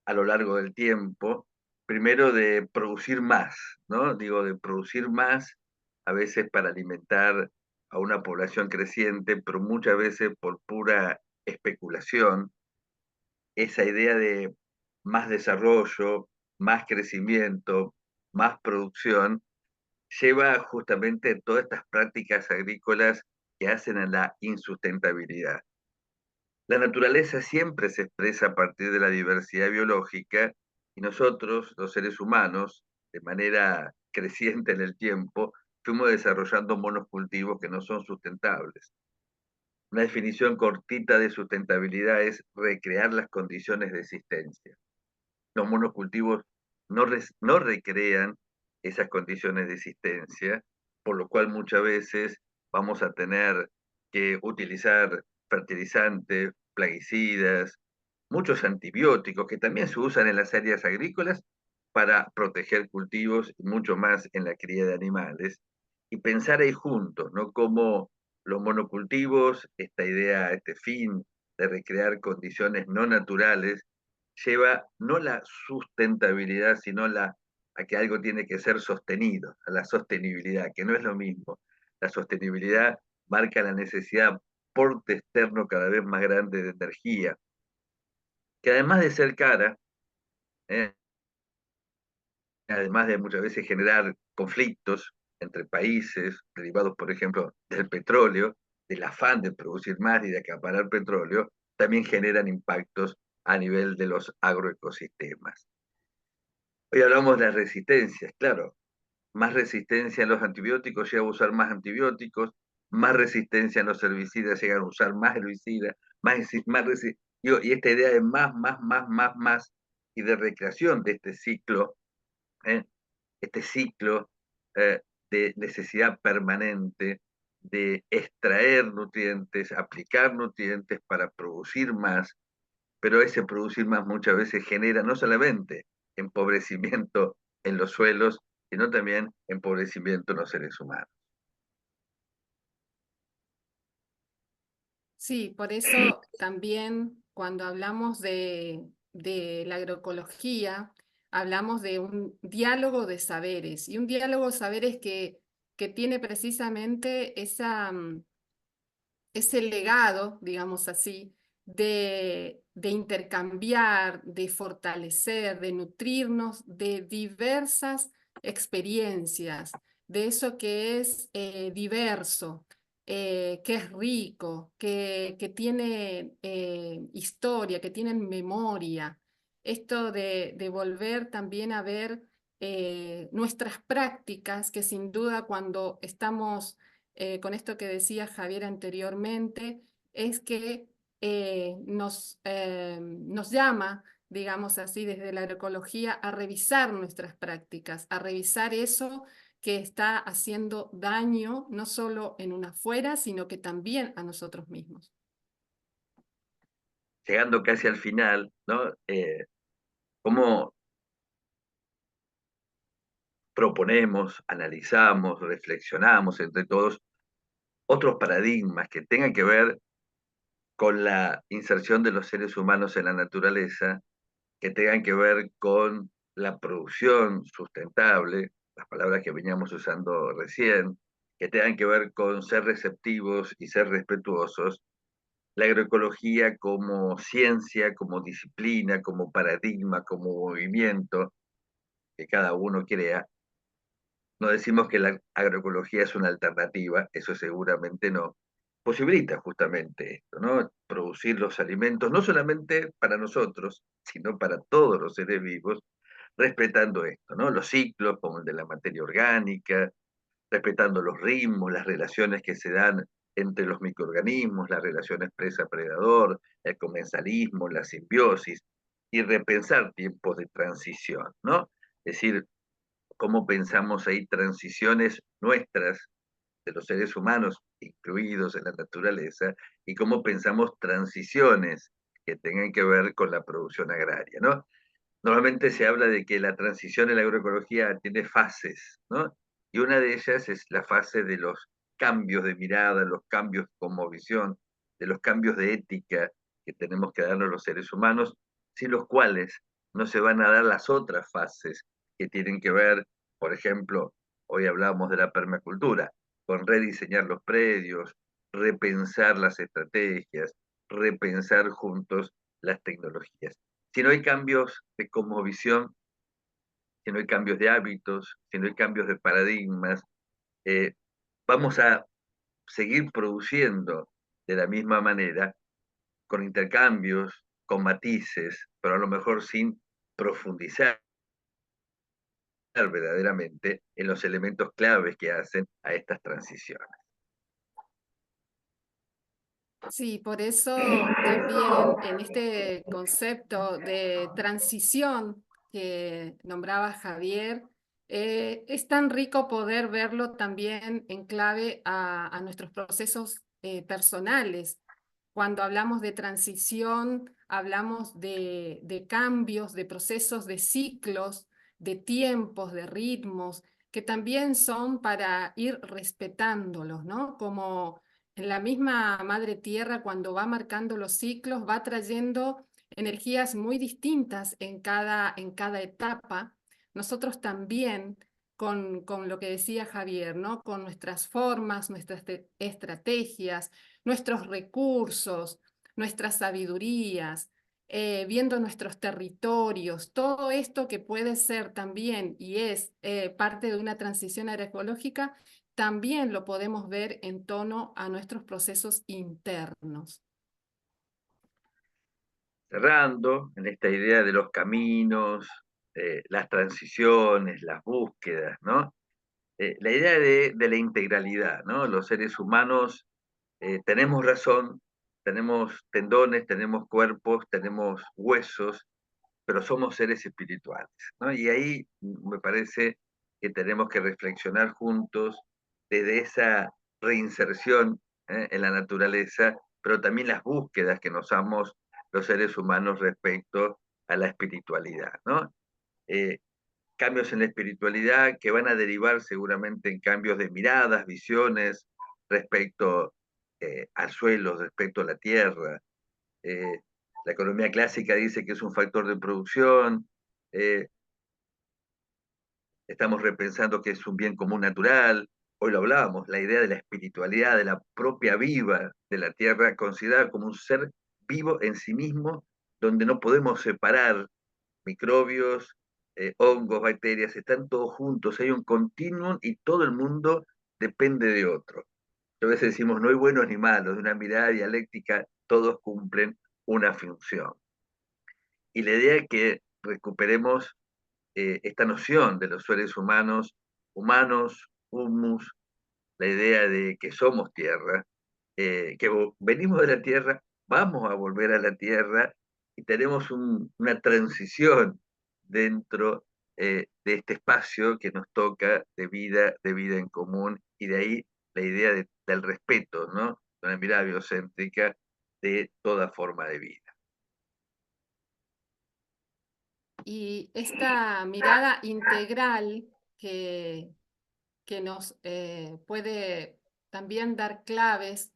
a lo largo del tiempo, primero de producir más, ¿no? Digo, de producir más, a veces para alimentar a una población creciente, pero muchas veces por pura especulación, esa idea de más desarrollo, más crecimiento, más producción, lleva justamente todas estas prácticas agrícolas que hacen a la insustentabilidad. La naturaleza siempre se expresa a partir de la diversidad biológica y nosotros, los seres humanos, de manera creciente en el tiempo, fuimos desarrollando monocultivos que no son sustentables. Una definición cortita de sustentabilidad es recrear las condiciones de existencia. Los monocultivos no recrean esas condiciones de existencia, por lo cual muchas veces vamos a tener que utilizar fertilizantes, plaguicidas, muchos antibióticos que también se usan en las áreas agrícolas para proteger cultivos y mucho más en la cría de animales. Y pensar ahí juntos, ¿no? Cómo los monocultivos, esta idea, este fin de recrear condiciones no naturales, lleva no la sustentabilidad, sino a que algo tiene que ser sostenido, a la sostenibilidad, que no es lo mismo. La sostenibilidad marca la necesidad porte externo cada vez más grande de energía, que además de ser cara, ¿eh? Además de muchas veces generar conflictos entre países, derivados, por ejemplo, del petróleo, del afán de producir más y de acaparar petróleo, también generan impactos a nivel de los agroecosistemas. Hoy hablamos de las resistencias, claro, más resistencia en los antibióticos lleva a usar más antibióticos, más resistencia en los herbicidas llegan a usar más herbicidas, y esta idea de más, y de recreación de este ciclo, ¿eh? Este ciclo de necesidad permanente de extraer nutrientes, aplicar nutrientes para producir más, pero ese producir más muchas veces genera no solamente empobrecimiento en los suelos, sino también empobrecimiento en los seres humanos. Sí, por eso también cuando hablamos de la agroecología, hablamos de un diálogo de saberes, y un diálogo de saberes que tiene precisamente ese legado, digamos así, de intercambiar, de fortalecer, de nutrirnos de diversas experiencias, de eso que es diverso, que es rico, que tiene historia, que tiene memoria. Esto de volver también a ver nuestras prácticas, que sin duda cuando estamos con esto que decía Javier anteriormente, es que nos llama, digamos así, desde la agroecología a revisar nuestras prácticas, a revisar eso que está haciendo daño no solo en una afuera, sino que también a nosotros mismos. Llegando casi al final, ¿no? ¿Cómo proponemos, analizamos, reflexionamos entre todos otros paradigmas que tengan que ver con la inserción de los seres humanos en la naturaleza, que tengan que ver con la producción sustentable, las palabras que veníamos usando recién, que tengan que ver con ser receptivos y ser respetuosos, la agroecología como ciencia, como disciplina, como paradigma, como movimiento que cada uno crea. No decimos que la agroecología es una alternativa, eso seguramente no. Posibilita justamente esto, ¿no? Producir los alimentos, no solamente para nosotros, sino para todos los seres vivos, respetando esto, ¿no? Los ciclos, como el de la materia orgánica, respetando los ritmos, las relaciones que se dan entre los microorganismos, las relaciones presa-predador, el comensalismo, la simbiosis, y repensar tiempos de transición, ¿no? Es decir, cómo pensamos ahí transiciones nuestras, de los seres humanos incluidos en la naturaleza, y cómo pensamos transiciones que tengan que ver con la producción agraria, ¿no? Normalmente se habla de que la transición en la agroecología tiene fases, ¿no? Y una de ellas es la fase de los cambios de mirada, los cambios como visión, de los cambios de ética que tenemos que darnos los seres humanos, sin los cuales no se van a dar las otras fases que tienen que ver, por ejemplo, hoy hablamos de la permacultura, con rediseñar los predios, repensar las estrategias, repensar juntos las tecnologías. Si no hay cambios de cosmovisión, si no hay cambios de hábitos, si no hay cambios de paradigmas, vamos a seguir produciendo de la misma manera, con intercambios, con matices, pero a lo mejor sin profundizar verdaderamente en los elementos claves que hacen a estas transiciones. Sí, por eso también en este concepto de transición que nombraba Javier, es tan rico poder verlo también en clave a nuestros procesos personales. Cuando hablamos de transición, hablamos de cambios, de procesos, de ciclos, de tiempos, de ritmos, que también son para ir respetándolos, ¿no? Como en la misma Madre Tierra, cuando va marcando los ciclos, va trayendo energías muy distintas en cada etapa. Nosotros también, con lo que decía Javier, ¿no? Con nuestras formas, nuestras estrategias, nuestros recursos, nuestras sabidurías, viendo nuestros territorios, todo esto que puede ser también y es parte de una transición agroecológica, también lo podemos ver en torno a nuestros procesos internos. Cerrando en esta idea de los caminos, las transiciones, las búsquedas, ¿no? La idea de la integralidad, ¿no? Los seres humanos tenemos razón, tenemos tendones, tenemos cuerpos, tenemos huesos, pero somos seres espirituales, ¿no? Y ahí me parece que tenemos que reflexionar juntos desde esa reinserción en la naturaleza, pero también las búsquedas que nos damos los seres humanos respecto a la espiritualidad, ¿no? Cambios en la espiritualidad que van a derivar seguramente en cambios de miradas, visiones respecto al suelo, respecto a la tierra. La economía clásica dice que es un factor de producción, eh, estamos repensando que es un bien común natural, hoy lo hablábamos, la idea de la espiritualidad, de la propia viva de la tierra, considerar como un ser vivo en sí mismo, donde no podemos separar microbios, hongos, bacterias, están todos juntos, hay un continuum y todo el mundo depende de otro. A veces decimos, no hay buenos ni malos, de una mirada dialéctica todos cumplen una función. Y la idea es que recuperemos esta noción de los seres humanos, humus, la idea de que somos tierra, que venimos de la tierra, vamos a volver a la tierra y tenemos una transición dentro de este espacio que nos toca de vida en común, y de ahí la idea del respeto, ¿no? Una mirada biocéntrica de toda forma de vida. Y esta mirada integral que nos puede también dar claves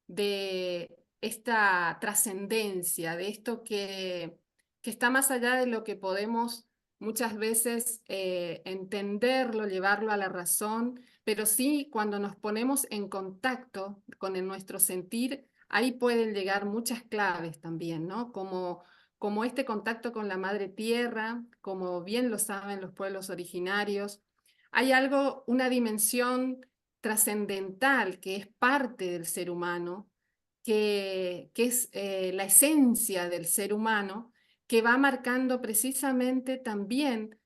de esta trascendencia, de esto que está más allá de lo que podemos muchas veces entenderlo, llevarlo a la razón, pero sí cuando nos ponemos en contacto con nuestro sentir, ahí pueden llegar muchas claves también, ¿no? Como este contacto con la madre tierra, como bien lo saben los pueblos originarios. Hay algo, una dimensión trascendental que es parte del ser humano, que es la esencia del ser humano, que va marcando precisamente también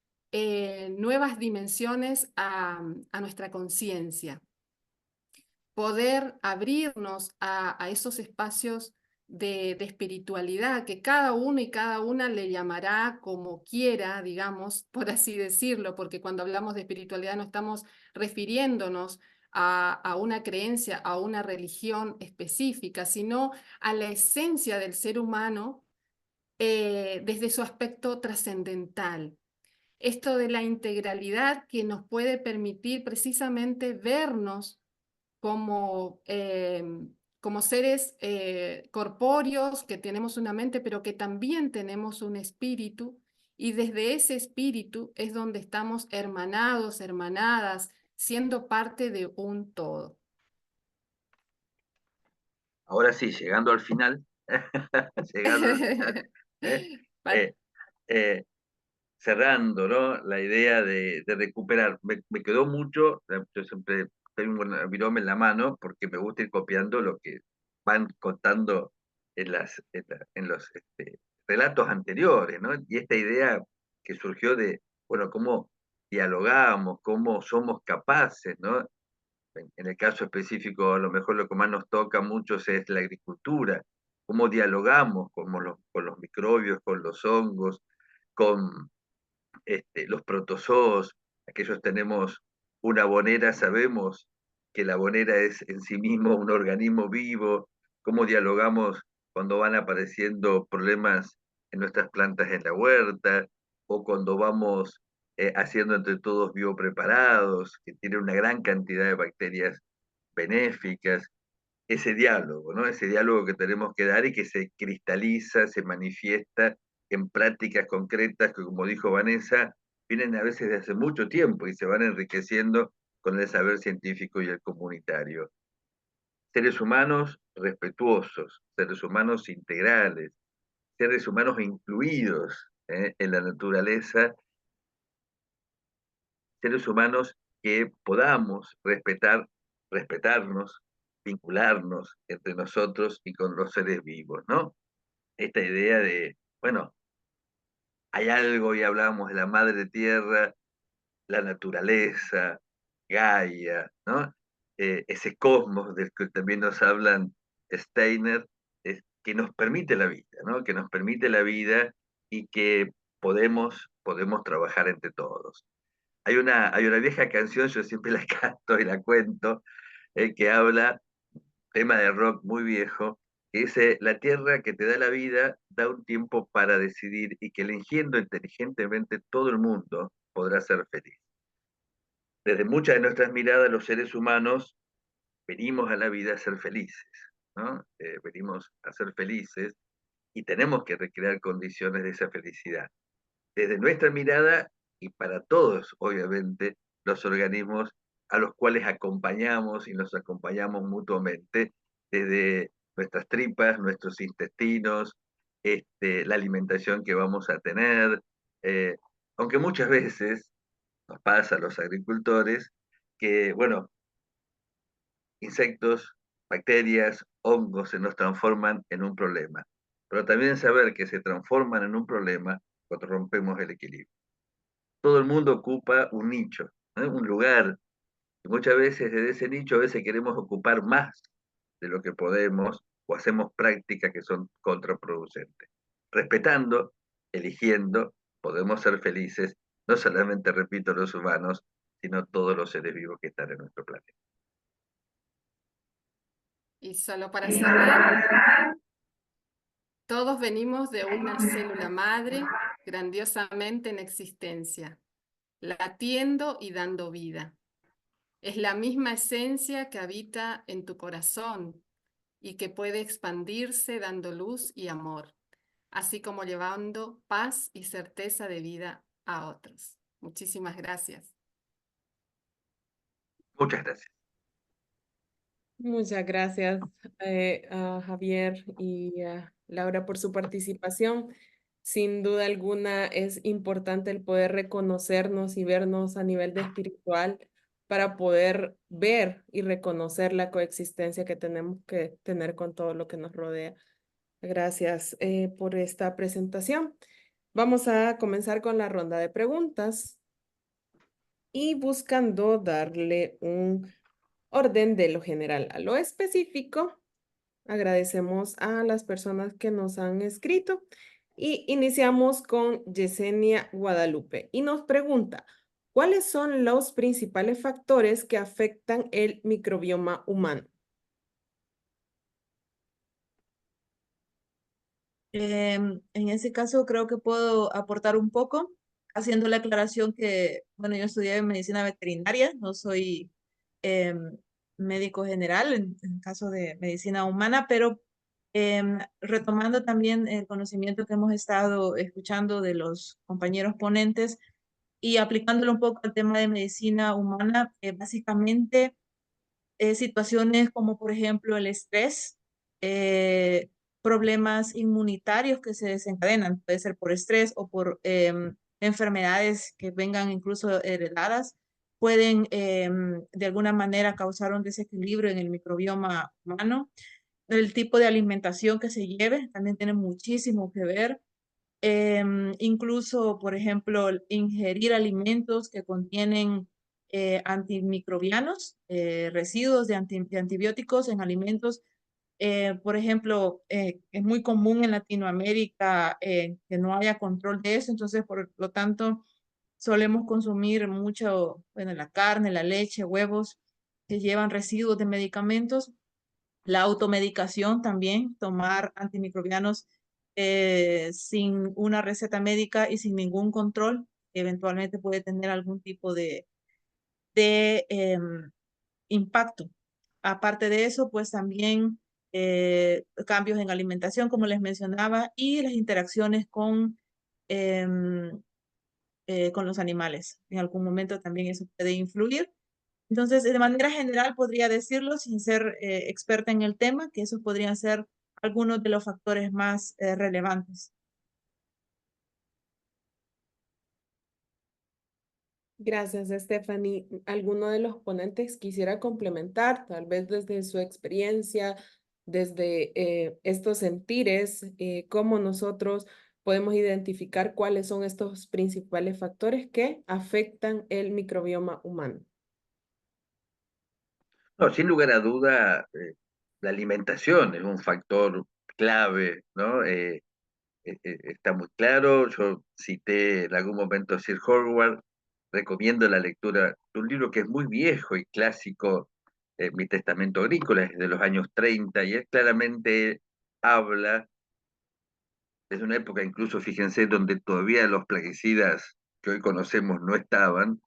nuevas dimensiones a nuestra conciencia. Poder abrirnos a esos espacios de espiritualidad que cada uno y cada una le llamará como quiera, digamos, por así decirlo, porque cuando hablamos de espiritualidad no estamos refiriéndonos a una creencia, a una religión específica, sino a la esencia del ser humano desde su aspecto trascendental. Esto de la integralidad que nos puede permitir precisamente vernos como, como seres corpóreos que tenemos una mente, pero que también tenemos un espíritu, y desde ese espíritu es donde estamos hermanados, hermanadas, siendo parte de un todo. Ahora sí, llegando al final, llegando al final, Vale. cerrando, ¿no? La idea de recuperar. Me quedó mucho, yo siempre tengo un virome en la mano porque me gusta ir copiando lo que van contando en los relatos anteriores, ¿no? Y esta idea que surgió de, bueno, cómo dialogamos, cómo somos capaces, ¿no? En el caso específico, a lo mejor lo que más nos toca a muchos es la agricultura, cómo dialogamos con los microbios, con los hongos, con los protozoos. Aquellos tenemos una bonera, sabemos que la bonera es en sí mismo un organismo vivo, cómo dialogamos cuando van apareciendo problemas en nuestras plantas en la huerta, o cuando vamos haciendo entre todos biopreparados, que tienen una gran cantidad de bacterias benéficas. Ese diálogo, ¿no? Ese diálogo que tenemos que dar y que se cristaliza, se manifiesta en prácticas concretas que, como dijo Vanessa, vienen a veces de hace mucho tiempo y se van enriqueciendo con el saber científico y el comunitario. Seres humanos respetuosos, seres humanos integrales, seres humanos incluidos en la naturaleza, seres humanos que podamos respetarnos, vincularnos entre nosotros y con los seres vivos, ¿no? Esta idea de, bueno, hay algo, y hablamos de la madre tierra, la naturaleza, Gaia, ¿no? Ese cosmos del que también nos hablan Steiner, que nos permite la vida, ¿no? Que nos permite la vida y que podemos trabajar entre todos. Hay una vieja canción, yo siempre la canto y la cuento, que habla, tema de rock muy viejo, que dice: la tierra que te da la vida da un tiempo para decidir, y que eligiendo inteligentemente todo el mundo podrá ser feliz. Desde muchas de nuestras miradas, los seres humanos venimos a la vida a ser felices, ¿no? Venimos a ser felices y tenemos que recrear condiciones de esa felicidad. Desde nuestra mirada y para todos, obviamente, los organismos a los cuales acompañamos y nos acompañamos mutuamente, desde nuestras tripas, nuestros intestinos, la alimentación que vamos a tener, aunque muchas veces nos pasa a los agricultores que, bueno, insectos, bacterias, hongos se nos transforman en un problema. Pero también saber que se transforman en un problema cuando rompemos el equilibrio. Todo el mundo ocupa un nicho, un lugar, y muchas veces desde ese nicho a veces queremos ocupar más de lo que podemos, o hacemos prácticas que son contraproducentes. Respetando, eligiendo, podemos ser felices, no solamente, repito, los humanos, sino todos los seres vivos que están en nuestro planeta. Y solo para cerrar, todos venimos de una célula madre grandiosamente en existencia, latiendo y dando vida. Es la misma esencia que habita en tu corazón y que puede expandirse dando luz y amor, así como llevando paz y certeza de vida a otros. Muchísimas gracias. Muchas gracias. Muchas gracias a Javier y a Laura por su participación. Sin duda alguna es importante el poder reconocernos y vernos a nivel de espiritual para poder ver y reconocer la coexistencia que tenemos que tener con todo lo que nos rodea. Gracias por esta presentación. Vamos a comenzar con la ronda de preguntas y buscando darle un orden de lo general a lo específico. Agradecemos a las personas que nos han escrito y iniciamos con Yesenia Guadalupe y nos pregunta: ¿cuáles son los principales factores que afectan el microbioma humano? En ese caso creo que puedo aportar un poco, haciendo la aclaración que, bueno, yo estudié medicina veterinaria, no soy médico general en caso de medicina humana, pero retomando también el conocimiento que hemos estado escuchando de los compañeros ponentes y aplicándolo un poco al tema de medicina humana, básicamente situaciones como por ejemplo el estrés, problemas inmunitarios que se desencadenan, puede ser por estrés o por enfermedades que vengan incluso heredadas, pueden de alguna manera causar un desequilibrio en el microbioma humano. El tipo de alimentación que se lleve también tiene muchísimo que ver. Incluso, por ejemplo, ingerir alimentos que contienen antimicrobianos, residuos de antibióticos en alimentos. Por ejemplo, es muy común en Latinoamérica que no haya control de eso, entonces, por lo tanto, solemos consumir mucho, bueno, la carne, la leche, huevos que llevan residuos de medicamentos. La automedicación también, tomar antimicrobianos sin una receta médica y sin ningún control, eventualmente puede tener algún tipo de impacto. Aparte de eso, pues también cambios en alimentación, como les mencionaba, y las interacciones con los animales. En algún momento también eso puede influir. Entonces, de manera general, podría decirlo, sin ser experta en el tema, que esos podrían ser algunos de los factores más relevantes. Gracias, Stephanie. ¿Alguno de los ponentes quisiera complementar, tal vez desde su experiencia, desde estos sentires, cómo nosotros podemos identificar cuáles son estos principales factores que afectan el microbioma humano? No, sin lugar a duda, la alimentación es un factor clave, ¿no? Está muy claro. Yo cité en algún momento a Sir Howard, recomiendo la lectura de un libro que es muy viejo y clásico, Mi Testamento Agrícola, es de los años 30, y él claramente habla, desde una época incluso, fíjense, donde todavía los plaguicidas que hoy conocemos no estaban,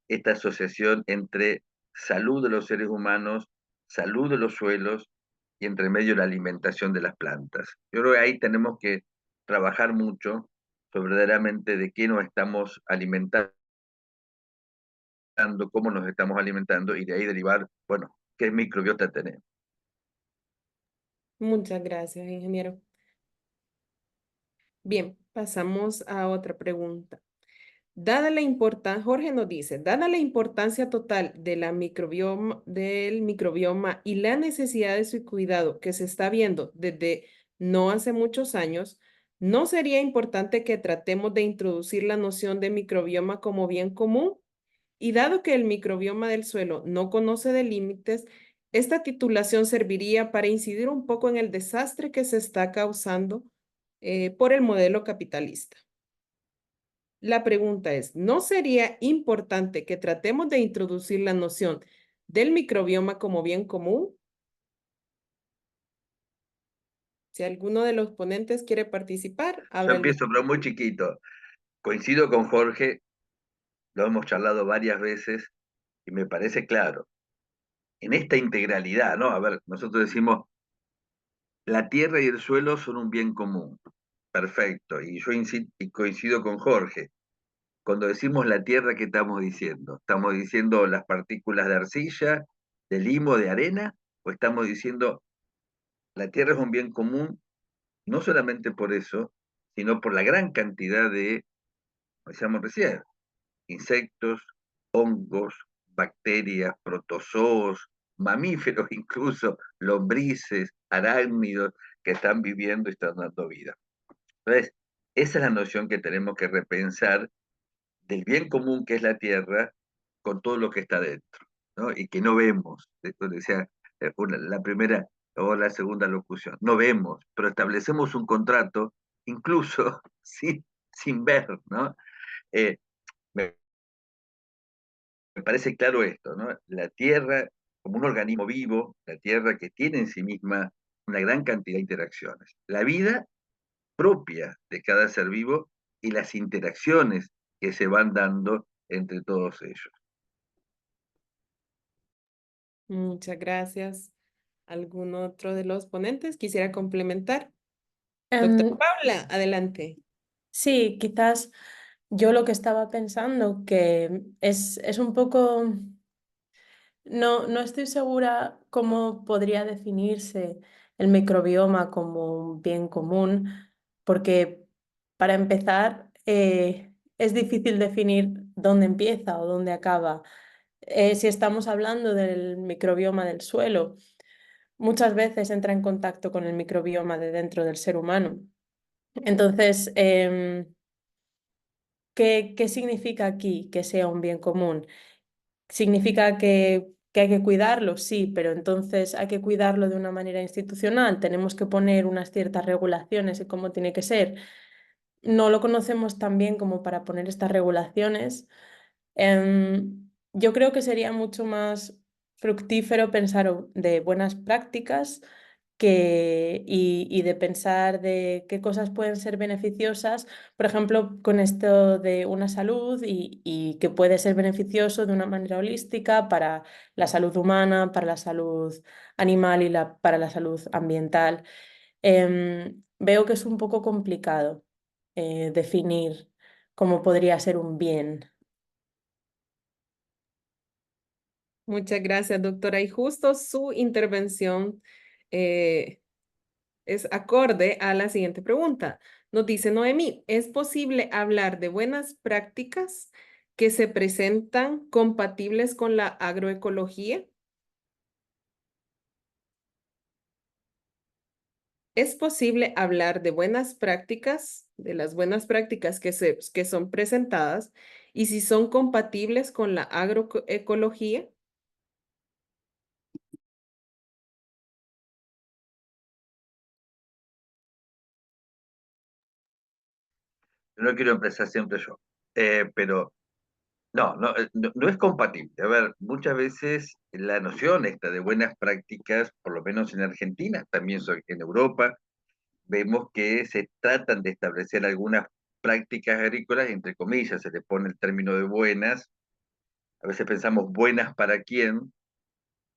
esta asociación entre salud de los seres humanos, salud de los suelos y entre medio la alimentación de las plantas. Yo creo que ahí tenemos que trabajar mucho sobre verdaderamente de qué nos estamos alimentando, cómo nos estamos alimentando y de ahí derivar, bueno, qué microbiota tenemos. Muchas gracias, ingeniero. Bien, pasamos a otra pregunta. Dada la importancia, Jorge nos dice, dada la importancia total de del microbioma y la necesidad de su cuidado que se está viendo desde no hace muchos años, ¿no sería importante que tratemos de introducir la noción de microbioma como bien común? Y dado que el microbioma del suelo no conoce de límites, esta titulación serviría para incidir un poco en el desastre que se está causando por el modelo capitalista. La pregunta es, ¿no sería importante que tratemos de introducir la noción del microbioma como bien común? Si alguno de los ponentes quiere participar, Yo abra el empiezo, pero muy chiquito. Coincido con Jorge, lo hemos charlado varias veces y me parece claro. En esta integralidad, ¿no? A ver, nosotros decimos, la tierra y el suelo son un bien común. Perfecto. Y yo coincido con Jorge. Cuando decimos la tierra, ¿qué estamos diciendo? ¿Estamos diciendo las partículas de arcilla, de limo, de arena? ¿O estamos diciendo la tierra es un bien común, no solamente por eso, sino por la gran cantidad de, como decíamos recién, insectos, hongos, bacterias, protozoos, mamíferos incluso, lombrices, arácnidos que están viviendo y están dando vida? Entonces, esa es la noción que tenemos que repensar del bien común que es la tierra con todo lo que está dentro, ¿no? Y que no vemos. Esto decía la primera o la segunda locución. No vemos, pero establecemos un contrato incluso sin ver, ¿no? Eh, me, me parece claro esto, ¿no? La tierra como un organismo vivo, la tierra que tiene en sí misma una gran cantidad de interacciones. La vida propia de cada ser vivo y las interacciones que se van dando entre todos ellos. Muchas gracias. ¿Algún otro de los ponentes quisiera complementar? Doctora Paula, adelante. Sí, quizás yo lo que estaba pensando que es un poco, no estoy segura cómo podría definirse el microbioma como un bien común, porque para empezar es difícil definir dónde empieza o dónde acaba. Si estamos hablando del microbioma del suelo, muchas veces entra en contacto con el microbioma de dentro del ser humano. Entonces, ¿qué significa aquí que sea un bien común? ¿Significa que hay que cuidarlo? Sí, pero entonces hay que cuidarlo de una manera institucional. Tenemos que poner unas ciertas regulaciones de cómo tiene que ser. No lo conocemos tan bien como para poner estas regulaciones. Yo creo que sería mucho más fructífero pensar de buenas prácticas y de pensar de qué cosas pueden ser beneficiosas, por ejemplo, con esto de una salud y que puede ser beneficioso de una manera holística para la salud humana, para la salud animal y para la salud ambiental. Veo que es un poco complicado definir cómo podría ser un bien. Muchas gracias, doctora. Y justo su intervención es acorde a la siguiente pregunta. Nos dice Noemí, ¿es posible hablar de buenas prácticas que se presentan compatibles con la agroecología? ¿Es posible hablar de buenas prácticas, de las buenas prácticas que son presentadas y si son compatibles con la agroecología? No quiero empezar siempre yo, pero no es compatible. A ver, muchas veces la noción esta de buenas prácticas, por lo menos en Argentina, también en Europa, vemos que se tratan de establecer algunas prácticas agrícolas, entre comillas, se le pone el término de buenas, a veces pensamos buenas para quién,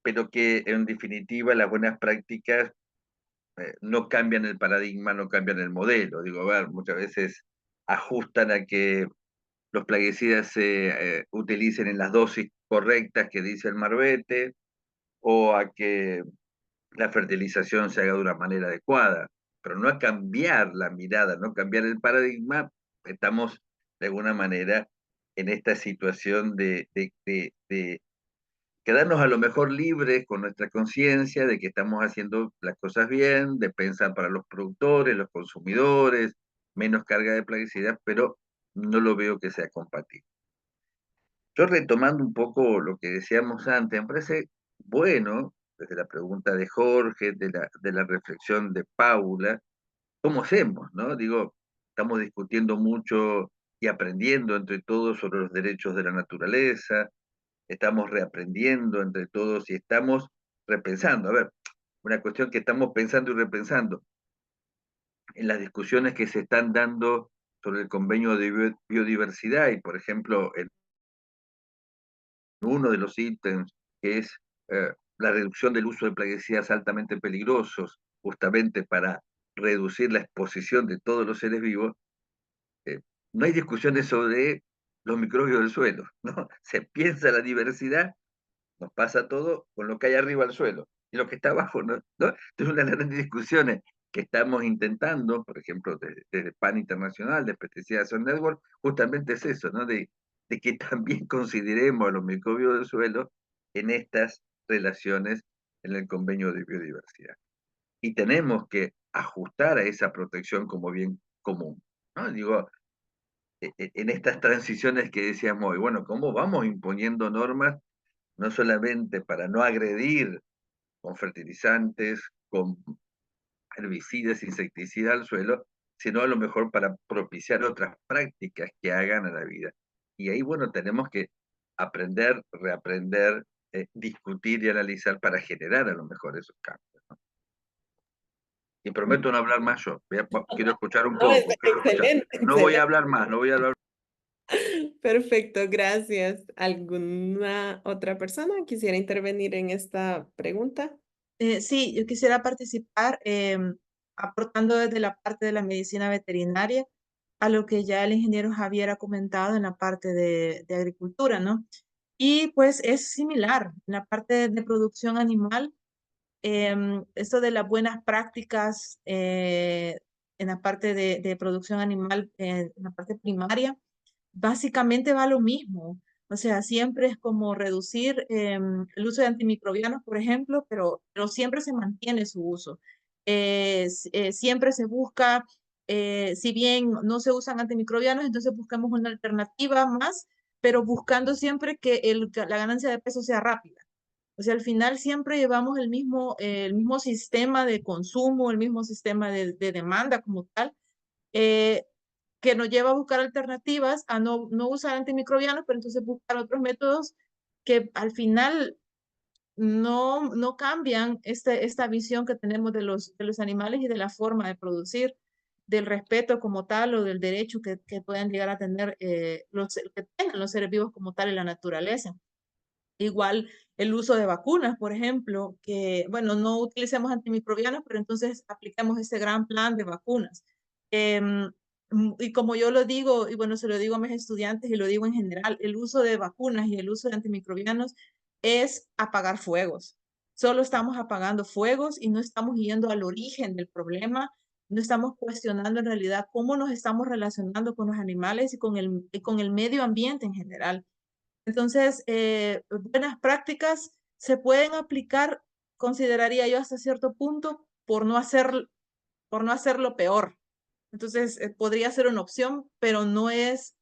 pero que en definitiva las buenas prácticas no cambian el paradigma, no cambian el modelo. Digo, a ver, muchas veces ajustan a que los plaguicidas se utilicen en las dosis correctas que dice el marbete, o a que la fertilización se haga de una manera adecuada, pero no a cambiar la mirada, no cambiar el paradigma. Estamos de alguna manera en esta situación de quedarnos a lo mejor libres con nuestra conciencia de que estamos haciendo las cosas bien, de pensar para los productores, los consumidores, menos carga de plaguicidas, pero no lo veo que sea compatible. Yo retomando un poco lo que decíamos antes, me parece bueno, desde la pregunta de Jorge, de la reflexión de Paula, ¿cómo hacemos? ¿No? Digo, estamos discutiendo mucho y aprendiendo entre todos sobre los derechos de la naturaleza, estamos reaprendiendo entre todos y estamos repensando. A ver, una cuestión que estamos pensando y repensando en las discusiones que se están dando sobre el convenio de biodiversidad y, por ejemplo, en uno de los ítems, que es la reducción del uso de plaguicidas altamente peligrosos, justamente para reducir la exposición de todos los seres vivos, no hay discusiones sobre los microbios del suelo, ¿no? Se piensa la diversidad, nos pasa todo con lo que hay arriba del suelo, y lo que está abajo, ¿no? Entonces, una de las grandes discusiones que estamos intentando, por ejemplo, desde PAN Internacional, de Pesticide Action Network, justamente es eso, ¿no? De que también consideremos a los microbios del suelo en estas relaciones en el convenio de biodiversidad. Y tenemos que ajustar a esa protección como bien común, ¿no? Digo, en estas transiciones que decíamos hoy, bueno, ¿cómo vamos imponiendo normas no solamente para no agredir con fertilizantes, con herbicidas, insecticidas al suelo, sino a lo mejor para propiciar otras prácticas que hagan a la vida? Y ahí, bueno, tenemos que aprender, reaprender, discutir y analizar para generar a lo mejor esos cambios, ¿no? Y prometo no hablar más yo. Quiero escuchar un No, es poco. Quiero escuchar. excelente, No voy a excelente. hablar más, no voy a hablar. Perfecto, gracias. ¿Alguna otra persona quisiera intervenir en esta pregunta? Sí, yo quisiera participar aportando desde la parte de la medicina veterinaria a lo que ya el ingeniero Javier ha comentado en la parte de agricultura, ¿no? Y pues es similar en la parte de producción animal, esto de las buenas prácticas en la parte de producción animal, en la parte primaria, básicamente va lo mismo. O sea, siempre es como reducir el uso de antimicrobianos, por ejemplo, pero siempre se mantiene su uso. Siempre se busca, si bien no se usan antimicrobianos, entonces buscamos una alternativa más, pero buscando siempre que la ganancia de peso sea rápida. O sea, al final siempre llevamos el mismo sistema de consumo, el mismo sistema de demanda como tal. Eh, que nos lleva a buscar alternativas, a no usar antimicrobianos, pero entonces buscar otros métodos que al final no cambian esta visión que tenemos de los animales y de la forma de producir, del respeto como tal o del derecho que puedan llegar a tener que tengan los seres vivos como tal en la naturaleza. Igual el uso de vacunas, por ejemplo, que, bueno, no utilicemos antimicrobianos, pero entonces apliquemos este gran plan de vacunas. Y como yo lo digo, y bueno, se lo digo a mis estudiantes y lo digo en general, el uso de vacunas y el uso de antimicrobianos es apagar fuegos. Solo estamos apagando fuegos y no estamos yendo al origen del problema, no estamos cuestionando en realidad cómo nos estamos relacionando con los animales y con el medio ambiente en general. Entonces, buenas prácticas se pueden aplicar, consideraría yo, hasta cierto punto, por no hacerlo peor. Entonces, podría ser una opción, pero no es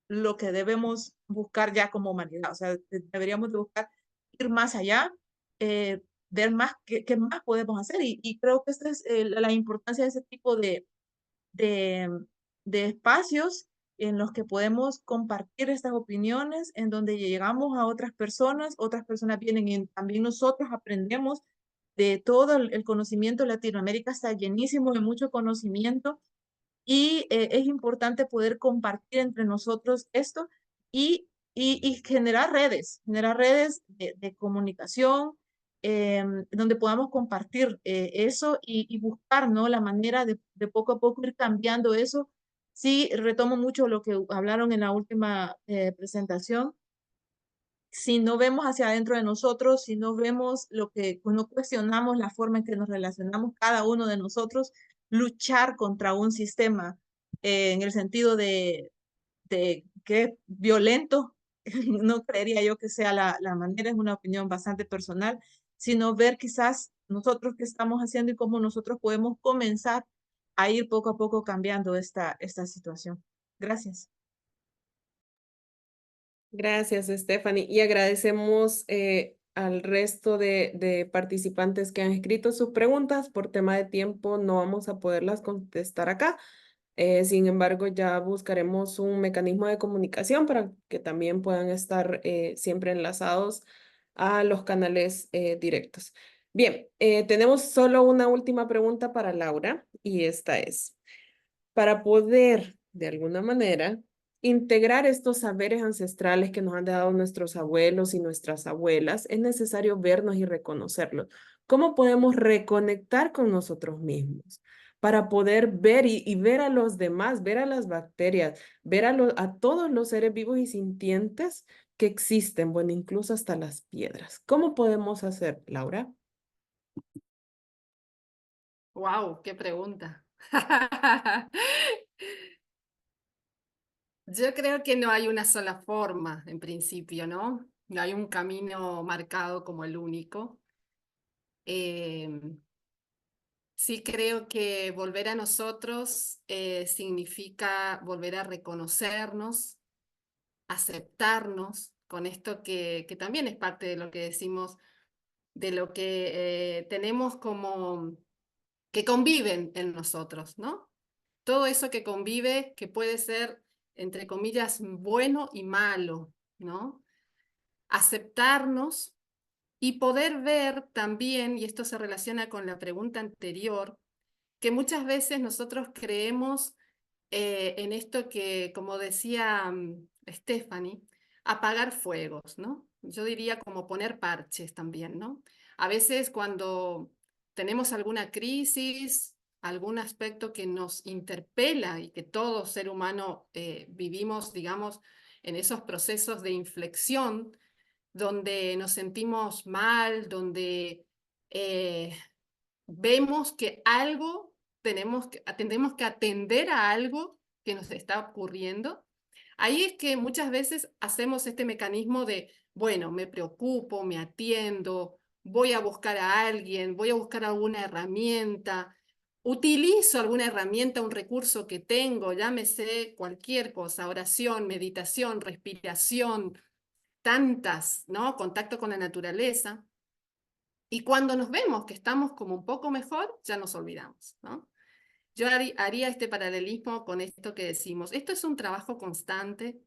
lo que debemos buscar ya como humanidad. O sea, deberíamos de buscar ir más allá, ver más qué más podemos hacer. Y creo que esta es la importancia de ese tipo de, de espacios en los que podemos compartir estas opiniones, en donde llegamos a otras personas vienen y también nosotros aprendemos de todo el conocimiento. Latinoamérica está llenísimo de mucho conocimiento y es importante poder compartir entre nosotros esto y generar redes de comunicación donde podamos compartir eso y buscar, ¿no? La manera de poco a poco ir cambiando eso. Sí, retomo mucho lo que hablaron en la última presentación. Si no vemos hacia adentro de nosotros, si no vemos no cuestionamos la forma en que nos relacionamos cada uno de nosotros, luchar contra un sistema en el sentido de que es violento, no creería yo que sea la manera, es una opinión bastante personal, sino ver quizás nosotros qué estamos haciendo y cómo nosotros podemos comenzar a ir poco a poco cambiando esta situación. Gracias. Gracias, Stephanie. Y agradecemos al resto de participantes que han escrito sus preguntas. Por tema de tiempo no vamos a poderlas contestar acá. Sin embargo, ya buscaremos un mecanismo de comunicación para que también puedan estar siempre enlazados a los canales directos. Bien, tenemos solo una última pregunta para Laura y esta es, para poder, de alguna manera, integrar estos saberes ancestrales que nos han dado nuestros abuelos y nuestras abuelas, es necesario vernos y reconocerlos. ¿Cómo podemos reconectar con nosotros mismos para poder ver y ver a los demás, ver a las bacterias, ver a todos los seres vivos y sintientes que existen, bueno, incluso hasta las piedras? ¿Cómo podemos hacer, Laura? ¡Wow! ¡Qué pregunta! Yo creo que no hay una sola forma, en principio, ¿no? No hay un camino marcado como el único. Sí creo que volver a nosotros significa volver a reconocernos, aceptarnos con esto que también es parte de lo que decimos, de lo que tenemos como que conviven en nosotros, ¿no? Todo eso que convive, que puede ser, entre comillas, bueno y malo, ¿no? Aceptarnos y poder ver también, y esto se relaciona con la pregunta anterior, que muchas veces nosotros creemos en esto que, como decía Stephanie, apagar fuegos, ¿no? Yo diría como poner parches también, ¿no? A veces cuando tenemos alguna crisis, algún aspecto que nos interpela y que todo ser humano vivimos, digamos, en esos procesos de inflexión, donde nos sentimos mal, donde vemos que tenemos que atender a algo que nos está ocurriendo. Ahí es que muchas veces hacemos este mecanismo de, bueno, me preocupo, me atiendo, voy a buscar a alguien, voy a buscar alguna herramienta, utilizo alguna herramienta, un recurso que tengo, llámese cualquier cosa, oración, meditación, respiración, tantas, ¿no? Contacto con la naturaleza. Y cuando nos vemos que estamos como un poco mejor, ya nos olvidamos, ¿no? Yo haría este paralelismo con esto que decimos. Esto es un trabajo constante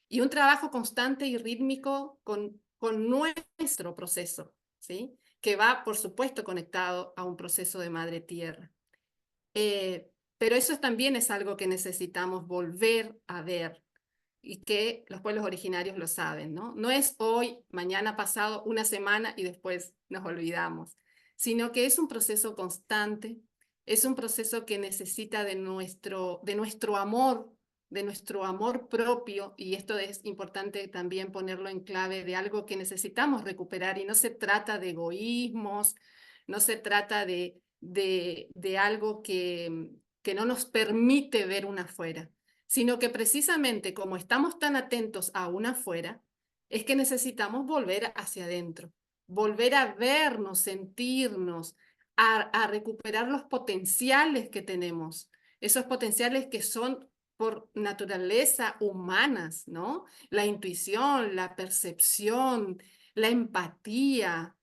y un trabajo constante y rítmico con con nuestro proceso, ¿sí? Que va, por supuesto, conectado a un proceso de madre tierra. Pero eso también es algo que necesitamos volver a ver y que los pueblos originarios lo saben, ¿no? No es hoy, mañana, pasado, una semana y después nos olvidamos, sino que es un proceso constante, es un proceso que necesita de nuestro amor propio, y esto es importante también ponerlo en clave de algo que necesitamos recuperar, y no se trata de egoísmos, no se trata de algo que no nos permite ver una afuera, sino que precisamente como estamos tan atentos a una afuera, es que necesitamos volver hacia adentro, volver a vernos, sentirnos, a recuperar los potenciales que tenemos, esos potenciales que son por naturaleza humanas, ¿no? La intuición, la percepción, la empatía,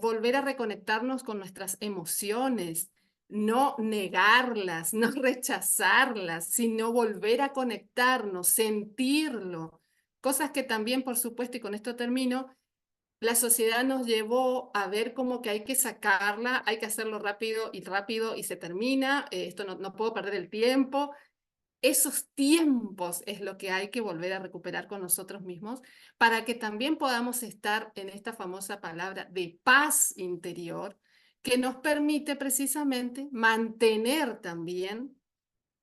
volver a reconectarnos con nuestras emociones, no negarlas, no rechazarlas, sino volver a conectarnos, sentirlo. Cosas que también, por supuesto, y con esto termino, la sociedad nos llevó a ver como que hay que sacarla, hay que hacerlo rápido y se termina, esto no puedo perder el tiempo. Esos tiempos es lo que hay que volver a recuperar con nosotros mismos para que también podamos estar en esta famosa palabra de paz interior que nos permite precisamente mantener también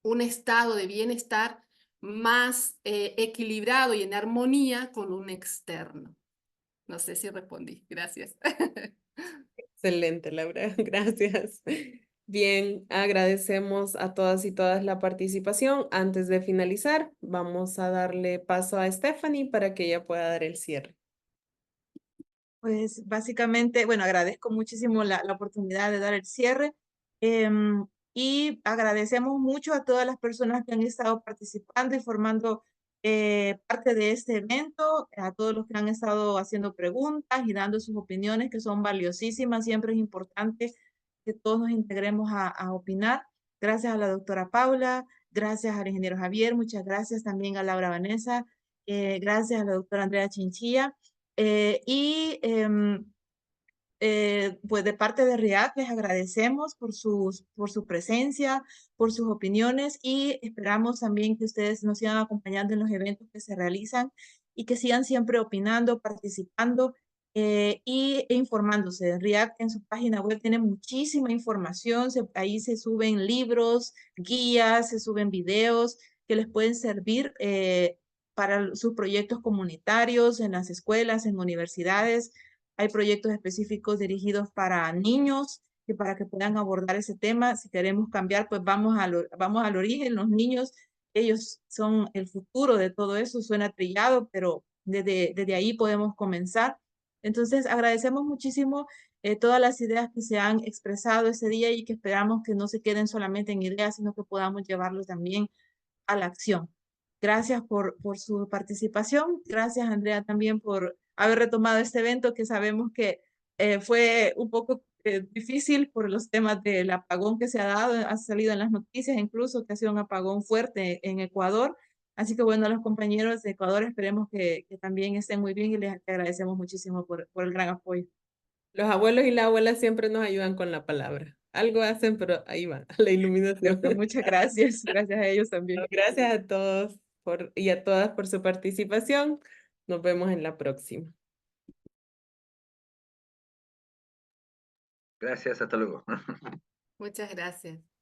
un estado de bienestar más equilibrado y en armonía con un externo. No sé si respondí. Gracias. Excelente, Laura. Gracias. Bien, agradecemos a todas y todas la participación. Antes de finalizar, vamos a darle paso a Stephanie para que ella pueda dar el cierre. Pues básicamente, bueno, agradezco muchísimo la oportunidad de dar el cierre y agradecemos mucho a todas las personas que han estado participando y formando parte de este evento, a todos los que han estado haciendo preguntas y dando sus opiniones que son valiosísimas. Siempre es importante que todos nos integremos a opinar. Gracias a la doctora Paula, gracias al ingeniero Javier, muchas gracias también a Laura Vanessa, gracias a la doctora Andrea Chinchilla. Pues de parte de RIAC les agradecemos por su presencia, por sus opiniones y esperamos también que ustedes nos sigan acompañando en los eventos que se realizan y que sigan siempre opinando, participando e informándose. RIAC en su página web tiene muchísima información, ahí se suben libros, guías, se suben videos que les pueden servir para sus proyectos comunitarios en las escuelas, en universidades. Hay proyectos específicos dirigidos para niños que para que puedan abordar ese tema. Si queremos cambiar, pues vamos al origen. Los niños, ellos son el futuro de todo eso. Suena trillado, pero desde ahí podemos comenzar. Entonces, agradecemos muchísimo todas las ideas que se han expresado ese día y que esperamos que no se queden solamente en ideas, sino que podamos llevarlos también a la acción. Gracias por su participación. Gracias, Andrea, también por haber retomado este evento que sabemos que fue un poco difícil por los temas del apagón que se ha dado, ha salido en las noticias incluso que ha sido un apagón fuerte en Ecuador. Así que bueno, a los compañeros de Ecuador esperemos que también estén muy bien y les agradecemos muchísimo por el gran apoyo. Los abuelos y las abuelas siempre nos ayudan con la palabra. Algo hacen, pero ahí va, la iluminación. Muchas gracias. Gracias a ellos también. Gracias a todos y a todas por su participación. Nos vemos en la próxima. Gracias, hasta luego. Muchas gracias.